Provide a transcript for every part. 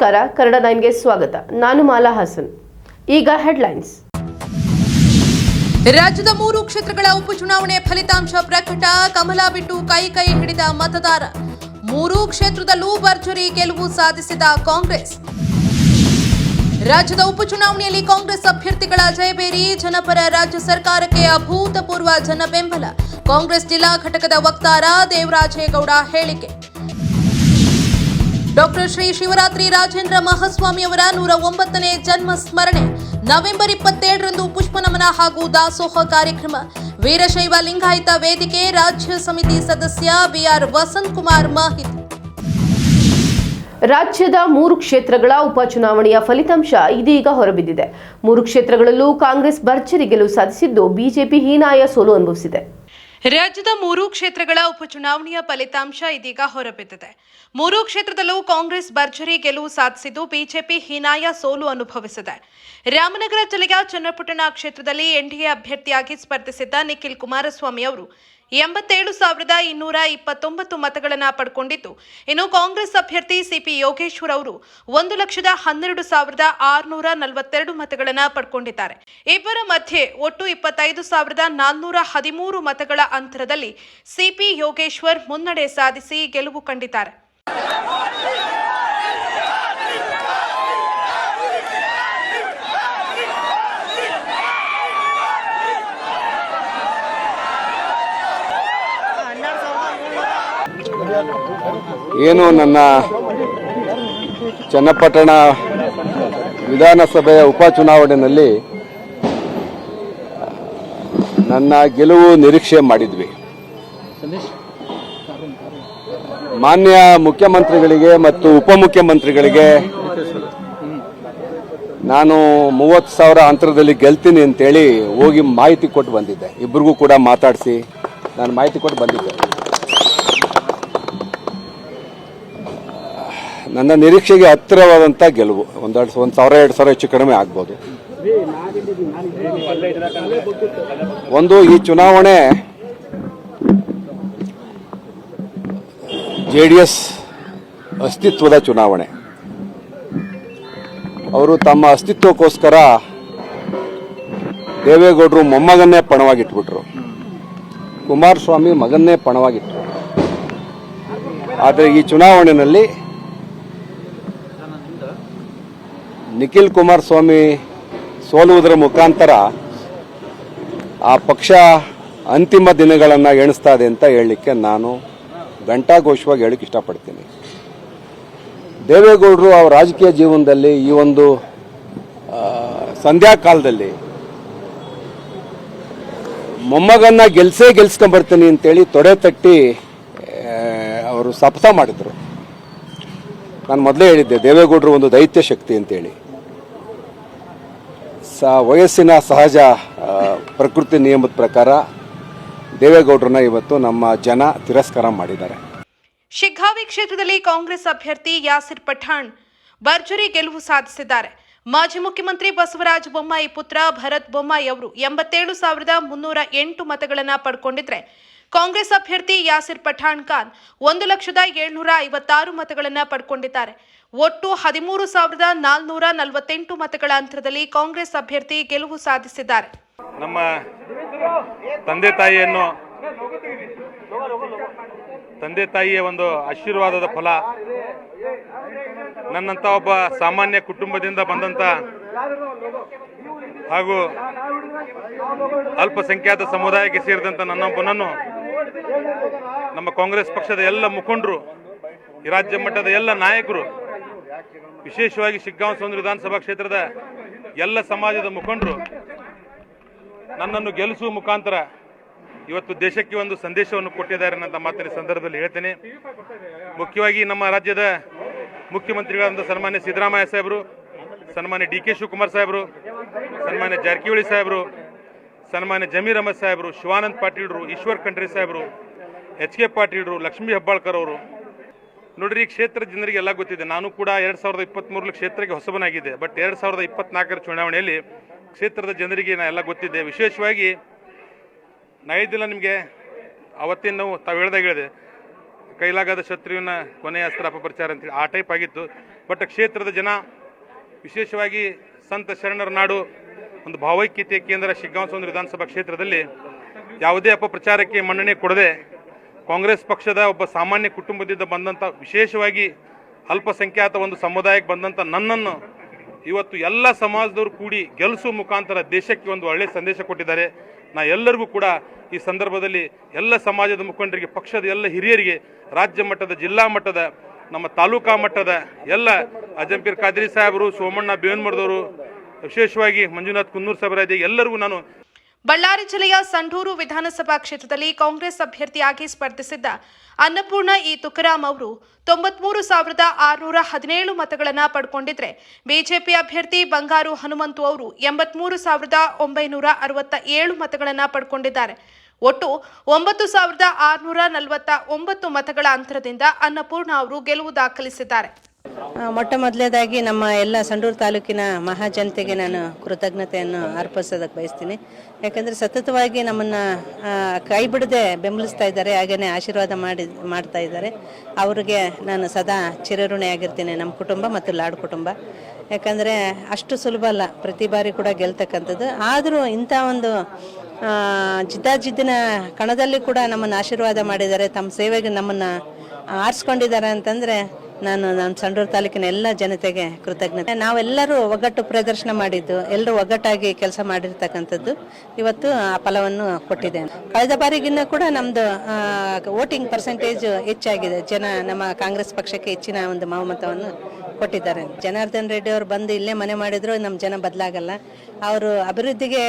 ನಮಸ್ಕಾರ, ಕನ್ನಡ 9ಗೆ ಸ್ವಾಗತ. ನಾನು ಮಾಲಾ ಹಾಸನ್. ಈಗ ಹೆಡ್ಲೈನ್ಸ್. ರಾಜ್ಯದ 3 ಕ್ಷೇತ್ರಗಳ ಉಪಚುನಾವಣೆ ಫಲಿತಾಂಶ ಪ್ರಕಟ. ಕಮಲ ಬಿಟ್ಟು ಕೈ ಹಿಡಿದ ಮತದಾರ. 3 ಕ್ಷೇತ್ರದಲ್ಲೂ ಭರ್ಜರಿ ಗೆಲುವು ಸಾಧಿಸಿದ ಕಾಂಗ್ರೆಸ್. ರಾಜ್ಯದ ಉಪಚುನಾವಣೆಯಲ್ಲಿ ಕಾಂಗ್ರೆಸ್ ಅಭ್ಯರ್ಥಿಗಳ ಜಯಬೇರಿ. ಜನಪರ ರಾಜ್ಯ ಸರ್ಕಾರಕ್ಕೆ ಅಭೂತಪೂರ್ವ ಜನ ಬೆಂಬಲ. ಕಾಂಗ್ರೆಸ್ ಜಿಲ್ಲಾ ಘಟಕದ ವಕ್ತಾರ ದೇವರಾಜೇಗೌಡ ಹೇಳಿಕೆ. ಡಾಕ್ಟರ್ ಶ್ರೀ ಶಿವರಾತ್ರಿ ರಾಜೇಂದ್ರ ಮಹಾಸ್ವಾಮಿ ಅವರ 109ನೇ ಜನ್ಮ ಸ್ಮರಣೆ. ನವೆಂಬರ್ 27ರಂದು ಪುಷ್ಪನಮನ ಹಾಗೂ ದಾಸೋಹ ಕಾರ್ಯಕ್ರಮ. ವೀರಶೈವ ಲಿಂಗಾಯತ ವೇದಿಕೆ ರಾಜ್ಯ ಸಮಿತಿ ಸದಸ್ಯ ಬಿಆರ್ ವಸಂತ್ ಕುಮಾರ್ ಮಾಹಿತಿ. ರಾಜ್ಯದ 3 ಕ್ಷೇತ್ರಗಳ ಉಪಚುನಾವಣೆಯ ಫಲಿತಾಂಶ ಇದೀಗ ಹೊರಬಿದ್ದಿದೆ. 3 ಕ್ಷೇತ್ರಗಳಲ್ಲೂ ಕಾಂಗ್ರೆಸ್ ಭರ್ಜರಿ ಗೆಲುವು ಸಾಧಿಸಿದ್ದು ಬಿಜೆಪಿ ಹೀನಾಯ ಸೋಲು ಅನುಭವಿಸಿದೆ. ರಾಜ್ಯದ 3 ಕ್ಷೇತ್ರಗಳ ಉಪಚುನಾವಣೆಯ ಫಲಿತಾಂಶ ಇದೀಗ ಹೊರಬಿದ್ದಿದೆ. 3 ಕ್ಷೇತ್ರದಲ್ಲೂ ಕಾಂಗ್ರೆಸ್ ಭರ್ಜರಿ ಗೆಲುವು ಸಾಧಿಸಿದ್ದು ಬಿಜೆಪಿ ಹೀನಾಯ ಸೋಲು ಅನುಭವಿಸಿದೆ. ರಾಮನಗರ ಜಿಲ್ಲೆಯ ಚನ್ನಪಟ್ಟಣ ಕ್ಷೇತ್ರದಲ್ಲಿ ಎನ್ಡಿಎ ಅಭ್ಯರ್ಥಿಯಾಗಿ ಸ್ಪರ್ಧಿಸಿದ್ದ ನಿಖಿಲ್ ಕುಮಾರಸ್ವಾಮಿ ಅವರು 87,229 ಮತಗಳನ್ನು ಪಡೆದುಕೊಂಡಿದ್ದು, ಇನ್ನು ಕಾಂಗ್ರೆಸ್ ಅಭ್ಯರ್ಥಿ ಸಿಪಿ ಯೋಗೇಶ್ವರ್ ಅವರು 1,12,642 ಮತಗಳನ್ನು ಪಡೆದುಕೊಂಡಿದ್ದಾರೆ. ಇಬ್ಬರ ಮಧ್ಯೆ ಒಟ್ಟು 25,413 ಮತಗಳ ಅಂತರದಲ್ಲಿ ಸಿಪಿ ಯೋಗೇಶ್ವರ್ ಮುನ್ನಡೆ ಸಾಧಿಸಿ ಗೆಲುವು ಕಂಡಿದ್ದಾರೆ. ಏನು ನನ್ನ ಚನ್ನಪಟ್ಟಣ ವಿಧಾನಸಭೆಯ ಉಪಚುನಾವಣೆಯಲ್ಲಿ ನನ್ನ ಗೆಲುವು ನಿರೀಕ್ಷೆ ಮಾಡಿದ್ವಿ. ಮಾನ್ಯ ಮುಖ್ಯಮಂತ್ರಿಗಳಿಗೆ ಮತ್ತು ಉಪಮುಖ್ಯಮಂತ್ರಿಗಳಿಗೆ ನಾನು 30,000 ಅಂತರದಲ್ಲಿ ಗೆಲ್ತೀನಿ ಅಂತೇಳಿ ಹೋಗಿ ಮಾಹಿತಿ ಕೊಟ್ಟು ಬಂದಿದ್ದೆ. ಇಬ್ಬರಿಗೂ ಕೂಡ ಮಾತಾಡಿಸಿ ನಾನು ಮಾಹಿತಿ ಕೊಟ್ಟು ಬಂದಿದ್ದೆ. ನನ್ನ ನಿರೀಕ್ಷೆಗೆ ಹತ್ತಿರವಾದಂಥ ಗೆಲುವು. 1,000-2,000 ಹೆಚ್ಚು ಕಡಿಮೆ ಆಗ್ಬೋದು. ಒಂದು, ಈ ಚುನಾವಣೆ JDS ಅಸ್ತಿತ್ವದ ಚುನಾವಣೆ. ಅವರು ತಮ್ಮ ಅಸ್ತಿತ್ವಕ್ಕೋಸ್ಕರ ದೇವೇಗೌಡರು ಮೊಮ್ಮಗನ್ನೇ ಪಣವಾಗಿಟ್ಬಿಟ್ರು, ಕುಮಾರಸ್ವಾಮಿ ಮಗನ್ನೇ ಪಣವಾಗಿಟ್ರು. ಆದರೆ ಈ ಚುನಾವಣೆಯಲ್ಲಿ ನಿಖಿಲ್ ಕುಮಾರಸ್ವಾಮಿ ಸೋಲುವುದರ ಮುಖಾಂತರ ಆ ಪಕ್ಷ ಅಂತಿಮ ದಿನಗಳನ್ನು ಎಣಿಸ್ತಾ ಇದೆ ಅಂತ ಹೇಳಲಿಕ್ಕೆ ನಾನು ಘಂಟಾಘೋಷವಾಗಿ ಹೇಳಕ್ಕೆ ಇಷ್ಟಪಡ್ತೀನಿ. ದೇವೇಗೌಡರು ಅವರ ರಾಜಕೀಯ ಜೀವನದಲ್ಲಿ ಈ ಒಂದು ಸಂಧ್ಯಾಕಾಲದಲ್ಲಿ ಮೊಮ್ಮಗನ್ನ ಗೆಲ್ಸ್ಕೊಂಡ್ಬರ್ತೀನಿ ಅಂತೇಳಿ ತೊಡೆ ತಟ್ಟಿ ಅವರು ಶಪಥ ಮಾಡಿದ್ರು. ನಾನು ಮೊದಲೇ ಹೇಳಿದ್ದೆ, ದೇವೇಗೌಡರು ಒಂದು ದೈತ್ಯ ಶಕ್ತಿ ಅಂತೇಳಿ. ವಯಸ್ಸಿನ ಸಹಜ ಪ್ರಕೃತಿ ನಿಯಮದ ಪ್ರಕಾರ ದೇವೇಗೌಡರನ್ನ ಇವತ್ತು ನಮ್ಮ ಜನ ತಿರಸ್ಕಾರ ಮಾಡಿದ್ದಾರೆ. ಶಿಗ್ಗಾವಿ ಕ್ಷೇತ್ರದಲ್ಲಿ ಕಾಂಗ್ರೆಸ್ ಅಭ್ಯರ್ಥಿ ಯಾಸಿರ್ ಪಠಾಣ್ ಭರ್ಜರಿ ಗೆಲುವು ಸಾಧಿಸಿದ್ದಾರೆ. ಮಾಜಿ ಮುಖ್ಯಮಂತ್ರಿ ಬಸವರಾಜ ಬೊಮ್ಮಾಯಿ ಪುತ್ರ ಭರತ್ ಬೊಮ್ಮಾಯಿ ಅವರು 87,308 ಮತಗಳನ್ನು ಪಡೆದುಕೊಂಡಿದ್ರೆ, ಕಾಂಗ್ರೆಸ್ ಅಭ್ಯರ್ಥಿ ಯಾಸಿರ್ ಪಠಾಣ್ ಖಾನ್ 1,756 ಮತಗಳನ್ನು ಪಡೆದುಕೊಂಡಿದ್ದಾರೆ. ಒಟ್ಟು 13,448 ಮತಗಳ ಅಂತರದಲ್ಲಿ ಕಾಂಗ್ರೆಸ್ ಅಭ್ಯರ್ಥಿ ಗೆಲುವು ಸಾಧಿಸಿದ್ದಾರೆ. ನಮ್ಮ ತಂದೆ ತಾಯಿಯ ಒಂದು ಆಶೀರ್ವಾದದ ಫಲ. ನನ್ನಂತ ಒಬ್ಬ ಸಾಮಾನ್ಯ ಕುಟುಂಬದಿಂದ ಬಂದಂತ ಹಾಗೂ ಅಲ್ಪಸಂಖ್ಯಾತ ಸಮುದಾಯಕ್ಕೆ ಸೇರಿದಂತ ನನ್ನೊಬ್ಬನನ್ನು ನಮ್ಮ ಕಾಂಗ್ರೆಸ್ ಪಕ್ಷದ ಎಲ್ಲ ಮುಖಂಡರು, ಈ ರಾಜ್ಯ ಮಟ್ಟದ ಎಲ್ಲ ನಾಯಕರು, ವಿಶೇಷವಾಗಿ ಶಿಗ್ಗಾಂವ ವಿಧಾನಸಭಾ ಕ್ಷೇತ್ರದ ಎಲ್ಲ ಸಮಾಜದ ಮುಖಂಡರು ನನ್ನನ್ನು ಗೆಲ್ಲಿಸುವ ಮುಖಾಂತರ ಇವತ್ತು ದೇಶಕ್ಕೆ ಒಂದು ಸಂದೇಶವನ್ನು ಕೊಟ್ಟಿದ್ದಾರೆ ಅಂತ ಮಾತಿನ ಸಂದರ್ಭದಲ್ಲಿ ಹೇಳ್ತೇನೆ. ಮುಖ್ಯವಾಗಿ ನಮ್ಮ ರಾಜ್ಯದ ಮುಖ್ಯಮಂತ್ರಿಗಳಾದಂಥ ಸನ್ಮಾನ್ಯ ಸಿದ್ದರಾಮಯ್ಯ ಸಾಹೇಬರು, ಸನ್ಮಾನ್ಯ DK ಶಿವಕುಮಾರ್ ಸಾಹೇಬರು, ಸನ್ಮಾನ್ಯ ಜಾರಕಿಹೊಳಿ ಸಾಹೇಬರು, ಸನ್ಮಾನ್ಯ ಜಮೀರ್ ಅಹಮದ್ ಸಾಹೇಬರು, ಶಿವಾನಂದ ಪಾಟೀಲ್ರು, ಈಶ್ವರ್ ಖಂಡ್ರೆ ಸಾಹೇಬರು, HK ಪಾಟೀಲ್ರು, ಲಕ್ಷ್ಮೀ ಹೆಬ್ಬಾಳ್ಕರ್ ಅವರು. ನೋಡ್ರಿ, ಈ ಕ್ಷೇತ್ರ ಜನರಿಗೆ ಎಲ್ಲ ಗೊತ್ತಿದೆ. ನಾನು ಕೂಡ 2023 ಕ್ಷೇತ್ರಕ್ಕೆ ಹೊಸಬನಾಗಿದೆ. ಬಟ್ 2024 ಚುನಾವಣೆಯಲ್ಲಿ ಕ್ಷೇತ್ರದ ಜನರಿಗೆ ಎಲ್ಲ ಗೊತ್ತಿದೆ. ವಿಶೇಷವಾಗಿ ನಾ ಹೇಳಿದ್ದಿಲ್ಲ ನಿಮಗೆ, ಅವತ್ತಿನ ತಾವು ಹೇಳಿದೆ, ಕೈಲಾಗದ ಶತ್ರುವಿನ ಕೊನೆಯ ಅಸ್ತ್ರ ಅಪಪ್ರಚಾರ ಅಂತೇಳಿ ಆ ಟೈಪ್ ಆಗಿತ್ತು. ಬಟ್ ಕ್ಷೇತ್ರದ ಜನ, ವಿಶೇಷವಾಗಿ ಸಂತ ಶರಣರ ನಾಡು, ಒಂದು ಭಾವೈಕ್ಯತೆಯ ಕೇಂದ್ರ ಶಿಗ್ಗಾಂವ ಸೌಂದರ್ಯ ವಿಧಾನಸಭಾ ಕ್ಷೇತ್ರದಲ್ಲಿ ಯಾವುದೇ ಅಪಪ್ರಚಾರಕ್ಕೆ ಮನ್ನಣೆ ಕೊಡದೆ ಕಾಂಗ್ರೆಸ್ ಪಕ್ಷದ ಒಬ್ಬ ಸಾಮಾನ್ಯ ಕುಟುಂಬದಿಂದ ಬಂದಂಥ, ವಿಶೇಷವಾಗಿ ಅಲ್ಪಸಂಖ್ಯಾತ ಒಂದು ಸಮುದಾಯಕ್ಕೆ ಬಂದಂಥ ನನ್ನನ್ನು ಇವತ್ತು ಎಲ್ಲ ಸಮಾಜದವರು ಕೂಡಿ ಗೆಲ್ಲಿಸುವ ಮುಖಾಂತರ ದೇಶಕ್ಕೆ ಒಂದು ಒಳ್ಳೆಯ ಸಂದೇಶ ಕೊಟ್ಟಿದ್ದಾರೆ. ನಾ ಎಲ್ಲರಿಗೂ ಕೂಡ ಈ ಸಂದರ್ಭದಲ್ಲಿ ಎಲ್ಲ ಸಮಾಜದ ಮುಖಂಡರಿಗೆ, ಪಕ್ಷದ ಎಲ್ಲ ಹಿರಿಯರಿಗೆ, ರಾಜ್ಯ ಮಟ್ಟದ, ಜಿಲ್ಲಾ ಮಟ್ಟದ, ನಮ್ಮ ತಾಲೂಕಾ ಮಟ್ಟದ ಎಲ್ಲ ಅಜಂಪೀರ್ ಖಾದ್ರಿ ಸಾಹೇಬರು, ಸೋಮಣ್ಣ ಬೇವನ್ಮರದವರು, ವಿಶೇಷವಾಗಿ ಮಂಜುನಾಥ್ ಕುನ್ನೂರ್ ಸಾಹೇಬರಾದಿ ಎಲ್ಲರಿಗೂ ನಾನು ಬಳ್ಳಾರಿ ಜಿಲ್ಲೆಯ ಸಂಡೂರು ವಿಧಾನಸಭಾ ಕ್ಷೇತ್ರದಲ್ಲಿ ಕಾಂಗ್ರೆಸ್ ಅಭ್ಯರ್ಥಿಯಾಗಿ ಸ್ಪರ್ಧಿಸಿದ್ದ ಅನ್ನಪೂರ್ಣ ಇ ತುಕಾರಾಂ ಅವರು 93,617 ಮತಗಳನ್ನು ಪಡ್ಕೊಂಡಿದ್ರೆ, ಬಿಜೆಪಿ ಅಭ್ಯರ್ಥಿ ಬಂಗಾರು ಹನುಮಂತು ಅವರು 83,967 ಮತಗಳನ್ನು ಪಡ್ಕೊಂಡಿದ್ದಾರೆ. ಒಟ್ಟು 9,649 ಮತಗಳ ಅಂತರದಿಂದ ಅನ್ನಪೂರ್ಣ ಅವರು ಗೆಲುವು ದಾಖಲಿಸಿದ್ದಾರೆ. ಮೊಟ್ಟ ಮೊದಲನೇದಾಗಿ ನಮ್ಮ ಎಲ್ಲ ಸಂಡೂರು ತಾಲೂಕಿನ ಮಹಾಜನತೆಗೆ ನಾನು ಕೃತಜ್ಞತೆಯನ್ನು ಅರ್ಪಿಸೋದಕ್ಕೆ ಬಯಸ್ತೀನಿ. ಯಾಕಂದರೆ ಸತತವಾಗಿ ನಮ್ಮನ್ನು ಕೈ ಬಿಡದೆ ಬೆಂಬಲಿಸ್ತಾ ಇದ್ದಾರೆ, ಹಾಗೆಯೇ ಆಶೀರ್ವಾದ ಮಾಡ್ತಾ ಇದ್ದಾರೆ. ಅವರಿಗೆ ನಾನು ಸದಾ ಚಿರಋಣಿಯಾಗಿರ್ತೀನಿ, ನಮ್ಮ ಕುಟುಂಬ ಮತ್ತು ಲಾಡ್ ಕುಟುಂಬ. ಯಾಕಂದರೆ ಅಷ್ಟು ಸುಲಭ ಅಲ್ಲ ಪ್ರತಿ ಬಾರಿ ಕೂಡ ಗೆಲ್ತಕ್ಕಂಥದ್ದು. ಆದರೂ ಇಂಥ ಒಂದು ಜಿದ್ದಾಜಿದ್ದಿನ ಕಣದಲ್ಲಿ ಕೂಡ ನಮ್ಮನ್ನು ಆಶೀರ್ವಾದ ಮಾಡಿದ್ದಾರೆ, ತಮ್ಮ ಸೇವೆಗೆ ನಮ್ಮನ್ನು ಆರಿಸ್ಕೊಂಡಿದ್ದಾರೆ ಅಂತಂದರೆ ನಾನು ನಮ್ಮ ಸಂಡೂರು ತಾಲೂಕಿನ ಎಲ್ಲ ಜನತೆಗೆ ಕೃತಜ್ಞತೆ. ನಾವೆಲ್ಲರೂ ಒಗ್ಗಟ್ಟು ಪ್ರದರ್ಶನ ಮಾಡಿದ್ದು, ಎಲ್ಲರೂ ಒಗ್ಗಟ್ಟಾಗಿ ಕೆಲಸ ಮಾಡಿರ್ತಕ್ಕಂಥದ್ದು ಇವತ್ತು ಆ ಫಲವನ್ನು ಕೊಟ್ಟಿದೆ. ಕಳೆದ ಬಾರಿಗಿನ್ನ ಕೂಡ ನಮ್ಮದು ವೋಟಿಂಗ್ ಪರ್ಸೆಂಟೇಜ್ ಹೆಚ್ಚಾಗಿದೆ. ಜನ ನಮ್ಮ ಕಾಂಗ್ರೆಸ್ ಪಕ್ಷಕ್ಕೆ ಹೆಚ್ಚಿನ ಒಂದು ಬಹುಮತವನ್ನು ಕೊಟ್ಟಿದ್ದಾರೆ. ಜನಾರ್ದನ್ ರೆಡ್ಡಿ ಅವರು ಬಂದು ಇಲ್ಲೇ ಮನೆ ಮಾಡಿದ್ರು ನಮ್ಮ ಜನ ಬದಲಾಗಲ್ಲ. ಅವರು ಅಭಿವೃದ್ಧಿಗೆ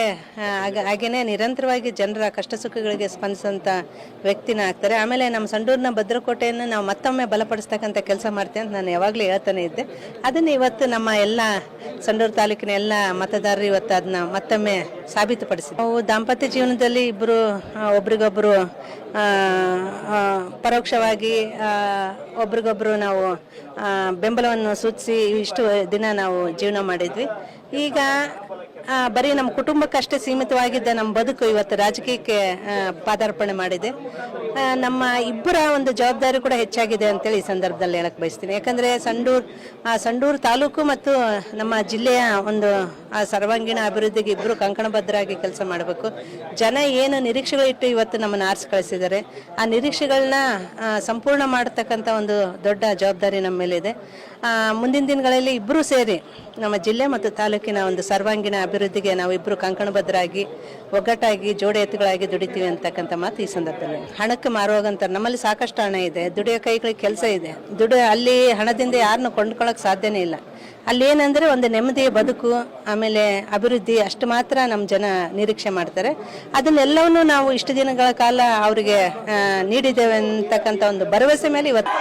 ಹಾಗೇನೆ ನಿರಂತರವಾಗಿ ಜನರ ಕಷ್ಟ ಸುಖಗಳಿಗೆ ಸ್ಪಂದಿಸೋಂಥ ವ್ಯಕ್ತಿನ ಆಗ್ತಾರೆ. ಆಮೇಲೆ ನಮ್ಮ ಸಂಡೂರಿನ ಭದ್ರಕೋಟೆಯನ್ನು ನಾವು ಮತ್ತೊಮ್ಮೆ ಬಲಪಡಿಸ್ತಕ್ಕಂಥ ಕೆಲಸ ಮಾಡ್ತೇವೆ ಅಂತ ನಾನು ಯಾವಾಗಲೂ ಹೇಳ್ತಾನೆ ಇದ್ದೆ. ಅದನ್ನು ಇವತ್ತು ನಮ್ಮ ಎಲ್ಲ ಸಂಡೂರು ತಾಲೂಕಿನ ಎಲ್ಲ ಮತದಾರರು ಇವತ್ತು ಅದನ್ನ ಮತ್ತೊಮ್ಮೆ ಸಾಬೀತುಪಡಿಸಿ, ನಾವು ದಾಂಪತ್ಯ ಜೀವನದಲ್ಲಿ ಇಬ್ಬರು ಒಬ್ರಿಗೊಬ್ಬರು ಪರೋಕ್ಷವಾಗಿ ಒಬ್ರಿಗೊಬ್ಬರು ನಾವು ಬೆಂಬಲವನ್ನು ಸೂಚಿಸಿ ಇಷ್ಟು ದಿನ ನಾವು ಜೀವನ ಮಾಡಿದ್ವಿ. ಈಗ ಬರೀ ನಮ್ಮ ಕುಟುಂಬಕ್ಕಷ್ಟೇ ಸೀಮಿತವಾಗಿದ್ದ ನಮ್ಮ ಬದುಕು ಇವತ್ತು ರಾಜಕೀಯಕ್ಕೆ ಪಾದಾರ್ಪಣೆ ಮಾಡಿದೆ. ನಮ್ಮ ಇಬ್ಬರ ಒಂದು ಜವಾಬ್ದಾರಿ ಕೂಡ ಹೆಚ್ಚಾಗಿದೆ ಅಂತೇಳಿ ಈ ಸಂದರ್ಭದಲ್ಲಿ ಹೇಳಕ್ ಬಯಸ್ತೀನಿ. ಯಾಕಂದರೆ ಸಂಡೂರು ತಾಲೂಕು ಮತ್ತು ನಮ್ಮ ಜಿಲ್ಲೆಯ ಒಂದು ಸರ್ವಾಂಗೀಣ ಅಭಿವೃದ್ಧಿಗೆ ಇಬ್ಬರು ಕಂಕಣಬದ್ಧರಾಗಿ ಕೆಲಸ ಮಾಡಬೇಕು. ಜನ ಏನು ನಿರೀಕ್ಷೆಗಳು ಇಟ್ಟು ಇವತ್ತು ನಮ್ಮನ್ನು ಆರಿಸಿ ಕಳಿಸಿದ್ದಾರೆ, ಆ ನಿರೀಕ್ಷೆಗಳನ್ನ ಸಂಪೂರ್ಣ ಮಾಡತಕ್ಕಂಥ ಒಂದು ದೊಡ್ಡ ಜವಾಬ್ದಾರಿ ನಮ್ಮ ಮೇಲಿದೆ. ಮುಂದಿನ ದಿನಗಳಲ್ಲಿ ಇಬ್ಬರೂ ಸೇರಿ ನಮ್ಮ ಜಿಲ್ಲೆ ಮತ್ತು ತಾಲೂಕಿನ ಒಂದು ಸರ್ವಾಂಗೀಣ ಅಭಿವೃದ್ಧಿಗೆ ನಾವು ಇಬ್ಬರು ಕಂಕಣಬದ್ಧರಾಗಿ ಒಗ್ಗಟ್ಟಾಗಿ ಜೋಡಿ ಎತ್ತುಗಳಾಗಿ ದುಡಿತೀವಿ ಅಂತಕ್ಕಂಥ ಮಾತು ಈ ಸಂದರ್ಭದಲ್ಲಿ. ಹಣಕ್ಕೆ ಮಾರುವಾಗಂತಾರೆ, ನಮ್ಮಲ್ಲಿ ಸಾಕಷ್ಟು ಹಣ ಇದೆ, ದುಡಿಯೋ ಕೈಗಳಿಗೆ ಕೆಲಸ ಇದೆ, ಅಲ್ಲಿ ಹಣದಿಂದ ಯಾರನ್ನು ಕೊಂಡ್ಕೊಳ್ಳೋಕೆ ಸಾಧ್ಯನೇ ಇಲ್ಲ. ಅಲ್ಲಿ ಏನಂದರೆ ಒಂದು ನೆಮ್ಮದಿಯ ಬದುಕು, ಆಮೇಲೆ ಅಭಿವೃದ್ಧಿ, ಅಷ್ಟು ಮಾತ್ರ ನಮ್ಮ ಜನ ನಿರೀಕ್ಷೆ ಮಾಡ್ತಾರೆ. ಅದನ್ನೆಲ್ಲವನ್ನೂ ನಾವು ಇಷ್ಟು ದಿನಗಳ ಕಾಲ ಅವರಿಗೆ ನೀಡಿದ್ದೇವೆ ಅಂತಕ್ಕಂಥ ಒಂದು ಭರವಸೆ ಮೇಲೆ ಇವತ್ತು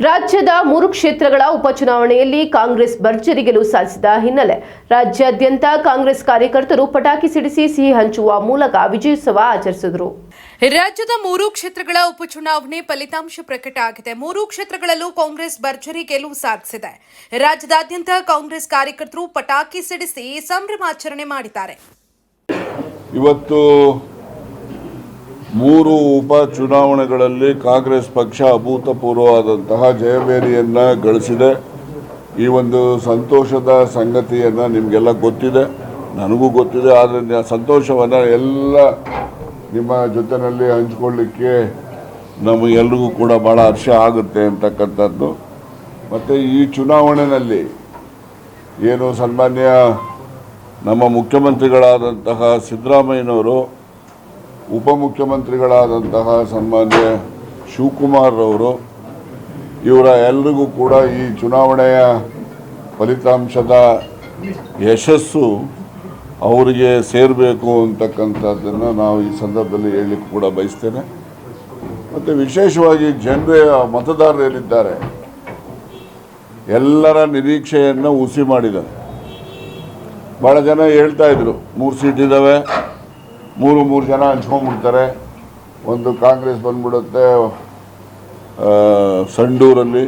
ರಾಜ್ಯದ 3 ಕ್ಷೇತ್ರಗಳ ಉಪಚುನಾವಣೆಯಲ್ಲಿ ಕಾಂಗ್ರೆಸ್ ಭರ್ಜರಿ ಗೆಲುವು ಸಾಧಿಸಿದ ಹಿನ್ನೆಲೆ ರಾಜ್ಯಾದ್ಯಂತ ಕಾಂಗ್ರೆಸ್ ಕಾರ್ಯಕರ್ತರು ಪಟಾಕಿ ಸಿಡಿಸಿ ಸಿಹಿ ಹಂಚುವ ಮೂಲಕ ವಿಜಯೋತ್ಸವ ಆಚರಿಸಿದರು. ರಾಜ್ಯದ 3 ಕ್ಷೇತ್ರಗಳ ಉಪಚುನಾವಣೆ ಫಲಿತಾಂಶ ಪ್ರಕಟ ಆಗಿದೆ. 3 ಕ್ಷೇತ್ರಗಳಲ್ಲೂ ಕಾಂಗ್ರೆಸ್ ಭರ್ಜರಿ ಗೆಲುವು ಸಾಧಿಸಿದೆ. ರಾಜ್ಯದಾದ್ಯಂತ ಕಾಂಗ್ರೆಸ್ ಕಾರ್ಯಕರ್ತರು ಪಟಾಕಿ ಸಿಡಿಸಿ ಸಂಭ್ರಮಾಚರಣೆ ಮಾಡಿದ್ದಾರೆ. ಇವತ್ತು 3 ಉಪಚುನಾವಣೆಗಳಲ್ಲಿ ಕಾಂಗ್ರೆಸ್ ಪಕ್ಷ ಅಭೂತಪೂರ್ವವಾದಂತಹ ಜಯಭೇರಿಯನ್ನು ಗಳಿಸಿದೆ. ಈ ಒಂದು ಸಂತೋಷದ ಸಂಗತಿಯನ್ನು ನಿಮಗೆಲ್ಲ ಗೊತ್ತಿದೆ, ನನಗೂ ಗೊತ್ತಿದೆ. ಆದರೆ ಸಂತೋಷವನ್ನು ಎಲ್ಲ ನಿಮ್ಮ ಜೊತೆಯಲ್ಲಿ ಹಂಚ್ಕೊಳ್ಳಿಕ್ಕೆ ನಮಗೆಲ್ರಿಗೂ ಕೂಡ ಭಾಳ ಹರ್ಷ ಆಗುತ್ತೆ ಅಂತಕ್ಕಂಥದ್ದು. ಮತ್ತು ಈ ಚುನಾವಣೆಯಲ್ಲಿ ಏನು ಸನ್ಮಾನ್ಯ ನಮ್ಮ ಮುಖ್ಯಮಂತ್ರಿಗಳಾದಂತಹ ಸಿದ್ದರಾಮಯ್ಯನವರು, ಉಪಮುಖ್ಯಮಂತ್ರಿಗಳಾದಂತಹ ಸನ್ಮಾನ್ಯ ಶಿವಕುಮಾರ್ ಅವರು, ಇವರ ಎಲ್ರಿಗೂ ಕೂಡ ಈ ಚುನಾವಣೆಯ ಫಲಿತಾಂಶದ ಯಶಸ್ಸು ಅವರಿಗೆ ಸೇರಬೇಕು ಅಂತಕ್ಕಂಥದ್ದನ್ನು ನಾವು ಈ ಸಂದರ್ಭದಲ್ಲಿ ಹೇಳಲಿಕ್ಕೆ ಕೂಡ ಬಯಸ್ತೇನೆ. ಮತ್ತು ವಿಶೇಷವಾಗಿ ಮತದಾರರು ಏನಿದ್ದಾರೆ ಎಲ್ಲರ ನಿರೀಕ್ಷೆಯನ್ನು ಹುಸಿ ಮಾಡಿದ್ದಾರೆ. ಭಾಳ ಜನ ಹೇಳ್ತಾ ಇದ್ರು 3 ಸೀಟ್ ಇದ್ದಾವೆ, ಮೂರು ಜನ ಹಂಚ್ಕೊಂಡ್ಬಿಡ್ತಾರೆ, ಒಂದು ಕಾಂಗ್ರೆಸ್ ಬಂದ್ಬಿಡುತ್ತೆ ಸಂಡೂರಲ್ಲಿ,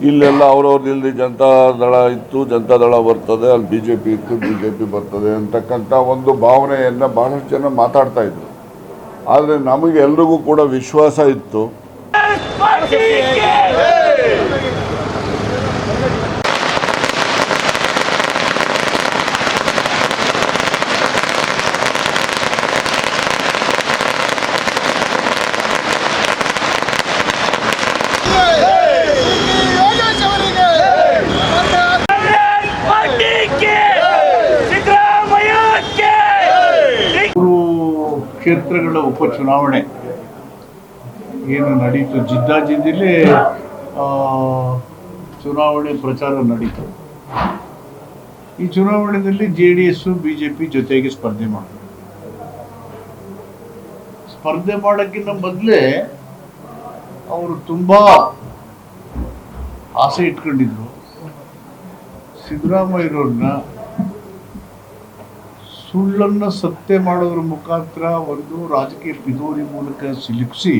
ಇಲ್ಲೆಲ್ಲ ಅವ್ರವ್ರದ್ದು ಜನತಾದಳ ಇತ್ತು, ಜನತಾದಳ ಬರ್ತದೆ, ಅಲ್ಲಿ BJP ಇತ್ತು, BJP ಬರ್ತದೆ ಅಂತಕ್ಕಂಥ ಒಂದು ಭಾವನೆಯನ್ನು ಭಾಳಷ್ಟು ಜನ ಮಾತಾಡ್ತಾ ಇದ್ರು. ಆದರೆ ನಮಗೆ ಎಲ್ರಿಗೂ ಕೂಡ ವಿಶ್ವಾಸ ಇತ್ತು. ಕ್ಷೇತ್ರಗಳ ಉಪಚುನಾವಣೆ ಏನು ನಡೀತು, ಜಿದ್ದಾಜಿದ್ದಿಲಿ ಚುನಾವಣೆ ಪ್ರಚಾರ ನಡೀತು. ಈ ಚುನಾವಣೆಯಲ್ಲಿ JDS BJP ಜೊತೆಗೆ ಸ್ಪರ್ಧೆ ಮಾಡಿದ್ರು. ಸ್ಪರ್ಧೆ ಮಾಡೋಕ್ಕಿಂತ ಮೊದಲೇ ಅವರು ತುಂಬಾ ಆಸೆ ಇಟ್ಕೊಂಡಿದ್ರು. ಸಿದ್ದರಾಮಯ್ಯವ್ರನ್ನ ಸುಳ್ಳನ್ನು ಸತ್ಯ ಮಾಡೋದ್ರ ಮುಖಾಂತರ ಒಂದು ರಾಜಕೀಯ ಪಿತೂರಿ ಮೂಲಕ ಸಿಲುಕಿಸಿ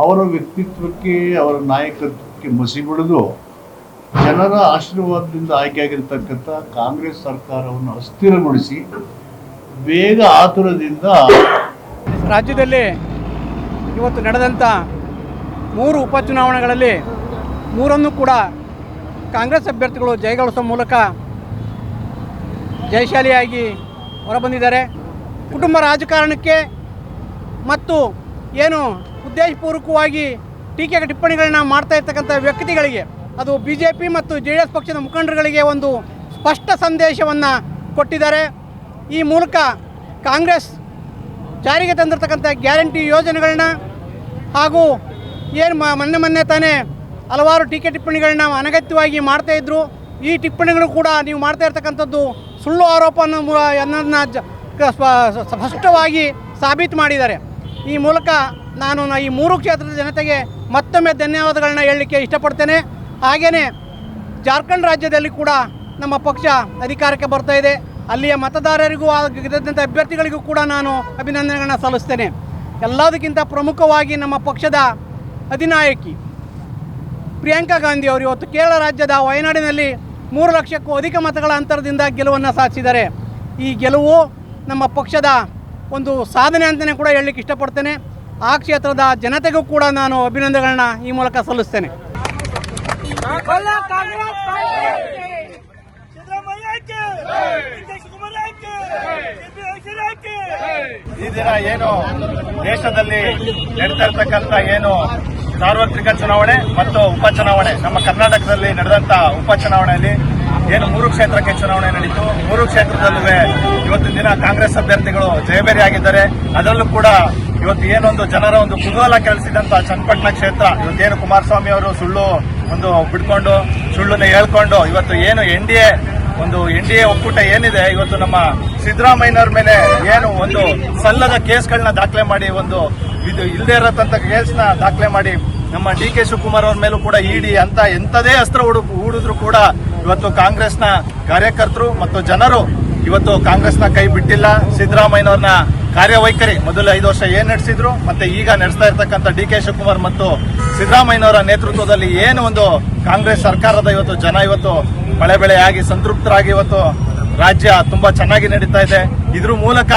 ಅವರ ವ್ಯಕ್ತಿತ್ವಕ್ಕೆ, ಅವರ ನಾಯಕತ್ವಕ್ಕೆ ಮಸಿ ಬಿಡದು ಜನರ ಆಶೀರ್ವಾದದಿಂದ ಆಯ್ಕೆಯಾಗಿರ್ತಕ್ಕಂಥ ಕಾಂಗ್ರೆಸ್ ಸರ್ಕಾರವನ್ನು ಅಸ್ಥಿರಗೊಳಿಸಿ ಬೇಗ ಆತುರದಿಂದ ರಾಜ್ಯದಲ್ಲಿ ಇವತ್ತು ನಡೆದಂಥ 3 ಉಪಚುನಾವಣೆಗಳಲ್ಲಿ 3 ಕೂಡ ಕಾಂಗ್ರೆಸ್ ಅಭ್ಯರ್ಥಿಗಳು ಜಯಗಳಿಸುವ ಮೂಲಕ ಜಯಶಾಲಿಯಾಗಿ ಹೊರಬಂದಿದ್ದಾರೆ. ಕುಟುಂಬ ರಾಜಕಾರಣಕ್ಕೆ ಮತ್ತು ಏನು ಉದ್ದೇಶಪೂರ್ವಕವಾಗಿ ಟೀಕೆ ಟಿಪ್ಪಣಿಗಳನ್ನ ಮಾಡ್ತಾ ಇರ್ತಕ್ಕಂಥ ವ್ಯಕ್ತಿಗಳಿಗೆ, ಅದು BJP ಮತ್ತು JDS ಪಕ್ಷದ ಮುಖಂಡರುಗಳಿಗೆ ಒಂದು ಸ್ಪಷ್ಟ ಸಂದೇಶವನ್ನು ಕೊಟ್ಟಿದ್ದಾರೆ. ಈ ಮೂಲಕ ಕಾಂಗ್ರೆಸ್ ಜಾರಿಗೆ ತಂದಿರತಕ್ಕಂಥ ಗ್ಯಾರಂಟಿ ಯೋಜನೆಗಳನ್ನ ಹಾಗೂ ಏನು ಮೊನ್ನೆ ತಾನೇ ಹಲವಾರು ಟೀಕೆ ಟಿಪ್ಪಣಿಗಳನ್ನ ಅನಗತ್ಯವಾಗಿ ಮಾಡ್ತಾಯಿದ್ರು. ಈ ಟಿಪ್ಪಣಿಗಳು ಕೂಡ ನೀವು ಮಾಡ್ತಾ ಇರ್ತಕ್ಕಂಥದ್ದು ಸುಳ್ಳು ಆರೋಪ ಅನ್ನೋದನ್ನ ಸ್ಪಷ್ಟವಾಗಿ ಸಾಬೀತು ಮಾಡಿದ್ದಾರೆ. ಈ ಮೂಲಕ ನಾನು ಈ 3 ಕ್ಷೇತ್ರದ ಜನತೆಗೆ ಮತ್ತೊಮ್ಮೆ ಧನ್ಯವಾದಗಳನ್ನ ಹೇಳಲಿಕ್ಕೆ ಇಷ್ಟಪಡ್ತೇನೆ. ಹಾಗೆಯೇ ಜಾರ್ಖಂಡ್ ರಾಜ್ಯದಲ್ಲಿ ಕೂಡ ನಮ್ಮ ಪಕ್ಷ ಅಧಿಕಾರಕ್ಕೆ ಬರ್ತಾ ಇದೆ. ಅಲ್ಲಿಯ ಮತದಾರರಿಗೂ ಗೆದ್ದಂಥ ಅಭ್ಯರ್ಥಿಗಳಿಗೂ ಕೂಡ ನಾನು ಅಭಿನಂದನೆಗಳನ್ನ ಸಲ್ಲಿಸ್ತೇನೆ. ಎಲ್ಲದಕ್ಕಿಂತ ಪ್ರಮುಖವಾಗಿ ನಮ್ಮ ಪಕ್ಷದ ಅಧಿನಾಯಕಿ ಪ್ರಿಯಾಂಕಾ ಗಾಂಧಿ ಅವರು ಇವತ್ತು ಕೇರಳ ರಾಜ್ಯದ ವಯನಾಡಿನಲ್ಲಿ 3 ಲಕ್ಷಕ್ಕೂ ಅಧಿಕ ಮತಗಳ ಅಂತರದಿಂದ ಗೆಲುವನ್ನು ಸಾಧಿಸಿದ್ದಾರೆ. ಈ ಗೆಲುವು ನಮ್ಮ ಪಕ್ಷದ ಒಂದು ಸಾಧನೆ ಅಂತಲೇ ಕೂಡ ಹೇಳಲಿಕ್ಕೆ ಇಷ್ಟಪಡ್ತೇನೆ. ಆ ಕ್ಷೇತ್ರದ ಜನತೆಗೂ ಕೂಡ ನಾನು ಅಭಿನಂದನೆಗಳನ್ನ ಈ ಮೂಲಕ ಸಲ್ಲಿಸ್ತೇನೆ. ಈ ದಿನ ಏನು ದೇಶದಲ್ಲಿ ನಡೀತಾ ಇರ್ತಕ್ಕಂಥ ಏನು ಸಾರ್ವತ್ರಿಕ ಚುನಾವಣೆ ಮತ್ತು ಉಪಚುನಾವಣೆ, ನಮ್ಮ ಕರ್ನಾಟಕದಲ್ಲಿ ನಡೆದಂತ ಉಪಚುನಾವಣೆಯಲ್ಲಿ ಏನು 3 ಕ್ಷೇತ್ರಕ್ಕೆ ಚುನಾವಣೆ ನಡೀತು. 3 ಕ್ಷೇತ್ರದಲ್ಲೂ ಇವತ್ತಿನ ದಿನ ಕಾಂಗ್ರೆಸ್ ಅಭ್ಯರ್ಥಿಗಳು ಜಯಬೇರಿಯಾಗಿದ್ದಾರೆ. ಅದರಲ್ಲೂ ಕೂಡ ಇವತ್ತು ಏನೊಂದು ಜನರ ಒಂದು ಕುತೂಹಲ ಕೆಳಿಸಿದಂತ ಚನ್ನಪಟ್ಟಣ ಕ್ಷೇತ್ರ, ಇವತ್ತೇನು ಕುಮಾರಸ್ವಾಮಿ ಅವರು ಸುಳ್ಳು ಒಂದು ಬಿಡ್ಕೊಂಡು ಸುಳ್ಳನ್ನ ಹೇಳ್ಕೊಂಡು ಇವತ್ತು ಏನು NDA ಒಕ್ಕೂಟ ಏನಿದೆ, ಇವತ್ತು ನಮ್ಮ ಸಿದ್ದರಾಮಯ್ಯನವ್ರ ಮೇಲೆ ಏನು ಒಂದು ಸಲ್ಲದ ಕೇಸ್ಗಳನ್ನ ದಾಖಲೆ ಮಾಡಿ, ಒಂದು ಇದು ಇಲ್ಲದೆ ಇರತಕ್ಕಂಥ ಕೇಸ್ನ ದಾಖಲೆ ಮಾಡಿ ನಮ್ಮ DK ಶಿವಕುಮಾರ್ ಅವ್ರ ಮೇಲೂ ಕೂಡ ಇಡಿ ಅಂತ ಎಂಥದೇ ಅಸ್ತ್ರ ಹೂಡಿದ್ರು ಕೂಡ ಇವತ್ತು ಕಾಂಗ್ರೆಸ್ನ ಕಾರ್ಯಕರ್ತರು ಮತ್ತು ಜನರು ಇವತ್ತು ಕಾಂಗ್ರೆಸ್ನ ಕೈ ಬಿಟ್ಟಿಲ್ಲ. ಸಿದ್ದರಾಮಯ್ಯನವ್ರನ್ನ ಕಾರ್ಯವೈಖರಿ ಮೊದಲು 5 ವರ್ಷ ಏನ್ ನಡೆಸಿದ್ರು ಮತ್ತೆ ಈಗ ನಡೆಸ್ತಾ ಇರ್ತಕ್ಕಂಥ DK ಶಿವಕುಮಾರ್ ಮತ್ತು ಸಿದ್ದರಾಮಯ್ಯನವರ ನೇತೃತ್ವದಲ್ಲಿ ಏನು ಒಂದು ಕಾಂಗ್ರೆಸ್ ಸರ್ಕಾರದ ಇವತ್ತು ಜನ ಇವತ್ತು ಬೆಳೆಯಾಗಿ ಸಂತೃಪ್ತರಾಗಿ ಇವತ್ತು ರಾಜ್ಯ ತುಂಬಾ ಚೆನ್ನಾಗಿ ನಡೀತಾ ಇದೆ. ಇದ್ರ ಮೂಲಕ